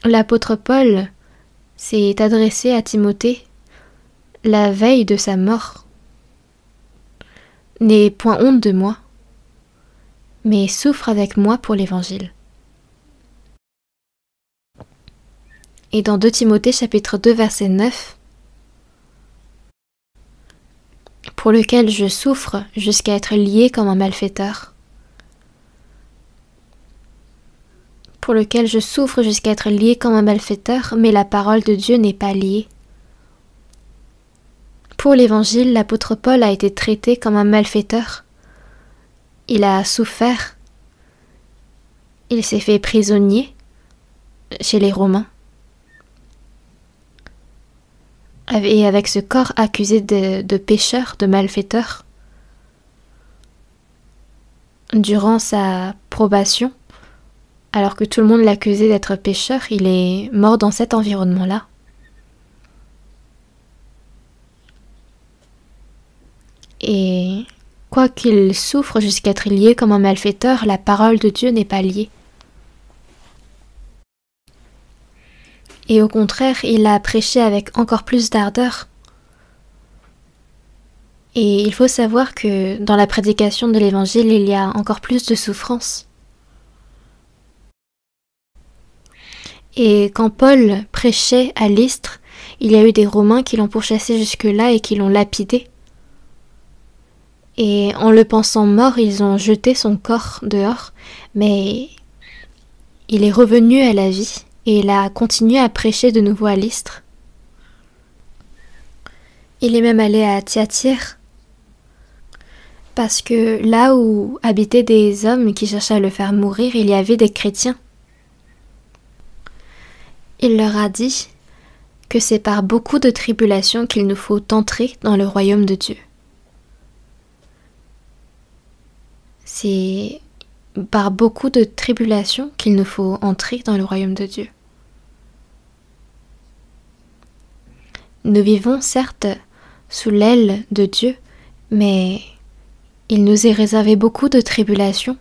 L'apôtre Paul s'est adressé à Timothée la veille de sa mort. « N'aie point honte de moi, mais souffre avec moi pour l'Évangile. » Et dans 2 Timothée chapitre 2 verset 9, « Pour lequel je souffre jusqu'à être lié comme un malfaiteur. » Pour lequel je souffre jusqu'à être lié comme un malfaiteur, mais la parole de Dieu n'est pas liée. Pour l'Évangile, l'apôtre Paul a été traité comme un malfaiteur. Il a souffert. Il s'est fait prisonnier. chez les Romains, et avec ce corps accusé de pécheur, de malfaiteur. Durant sa probation, alors que tout le monde l'accusait d'être pécheur, il est mort dans cet environnement-là. Et quoi qu'il souffre jusqu'à être lié comme un malfaiteur, la parole de Dieu n'est pas liée. Et au contraire, il a prêché avec encore plus d'ardeur. Et il faut savoir que dans la prédication de l'Évangile, il y a encore plus de souffrance. Et quand Paul prêchait à Lystre, il y a eu des Romains qui l'ont pourchassé jusque-là et qui l'ont lapidé. Et en le pensant mort, ils ont jeté son corps dehors, mais il est revenu à la vie et il a continué à prêcher de nouveau à Lystre. Il est même allé à Thyatire, parce que là où habitaient des hommes qui cherchaient à le faire mourir, il y avait des chrétiens. Il leur a dit que c'est par beaucoup de tribulations qu'il nous faut entrer dans le royaume de Dieu. C'est par beaucoup de tribulations qu'il nous faut entrer dans le royaume de Dieu. Nous vivons certes sous l'aile de Dieu, mais il nous est réservé beaucoup de tribulations,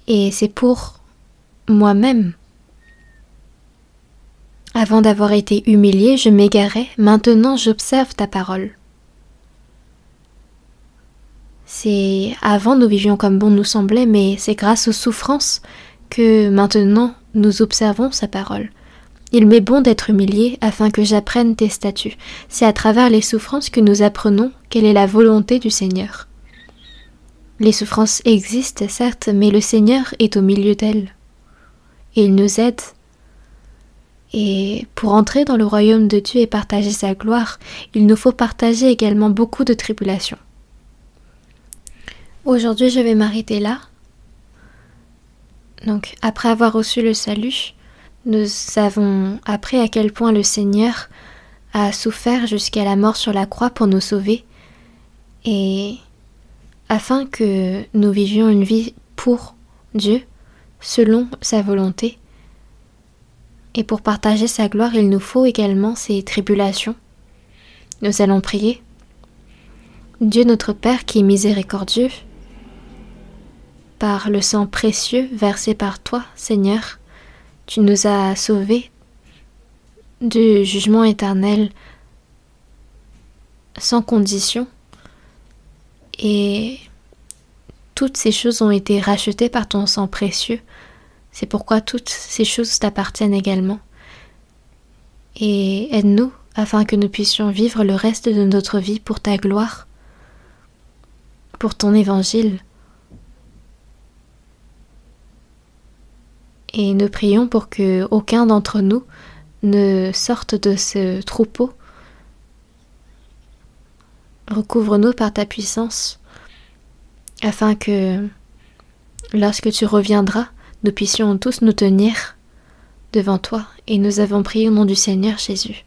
et c'est pour moi-même. Avant d'avoir été humilié, je m'égarais, maintenant j'observe ta parole. C'est avant nous vivions comme bon nous semblait, mais c'est grâce aux souffrances que maintenant nous observons sa parole. Il m'est bon d'être humilié afin que j'apprenne tes statuts. C'est à travers les souffrances que nous apprenons quelle est la volonté du Seigneur. Les souffrances existent, certes, mais le Seigneur est au milieu d'elles. Et il nous aide. Et pour entrer dans le royaume de Dieu et partager sa gloire, il nous faut partager également beaucoup de tribulations. Aujourd'hui, je vais m'arrêter là. Donc, après avoir reçu le salut, nous avons appris à quel point le Seigneur a souffert jusqu'à la mort sur la croix pour nous sauver, et afin que nous vivions une vie pour Dieu, selon sa volonté. Et pour partager sa gloire, il nous faut également ces tribulations. Nous allons prier. Dieu notre Père qui est miséricordieux, par le sang précieux versé par toi, Seigneur, tu nous as sauvés du jugement éternel sans condition, et toutes ces choses ont été rachetées par ton sang précieux. C'est pourquoi toutes ces choses t'appartiennent également. Et aide-nous afin que nous puissions vivre le reste de notre vie pour ta gloire, pour ton évangile. Et nous prions pour que aucun d'entre nous ne sorte de ce troupeau. Recouvre-nous par ta puissance, afin que, lorsque tu reviendras, nous puissions tous nous tenir devant toi. Et nous avons prié au nom du Seigneur Jésus.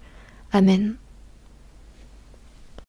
Amen.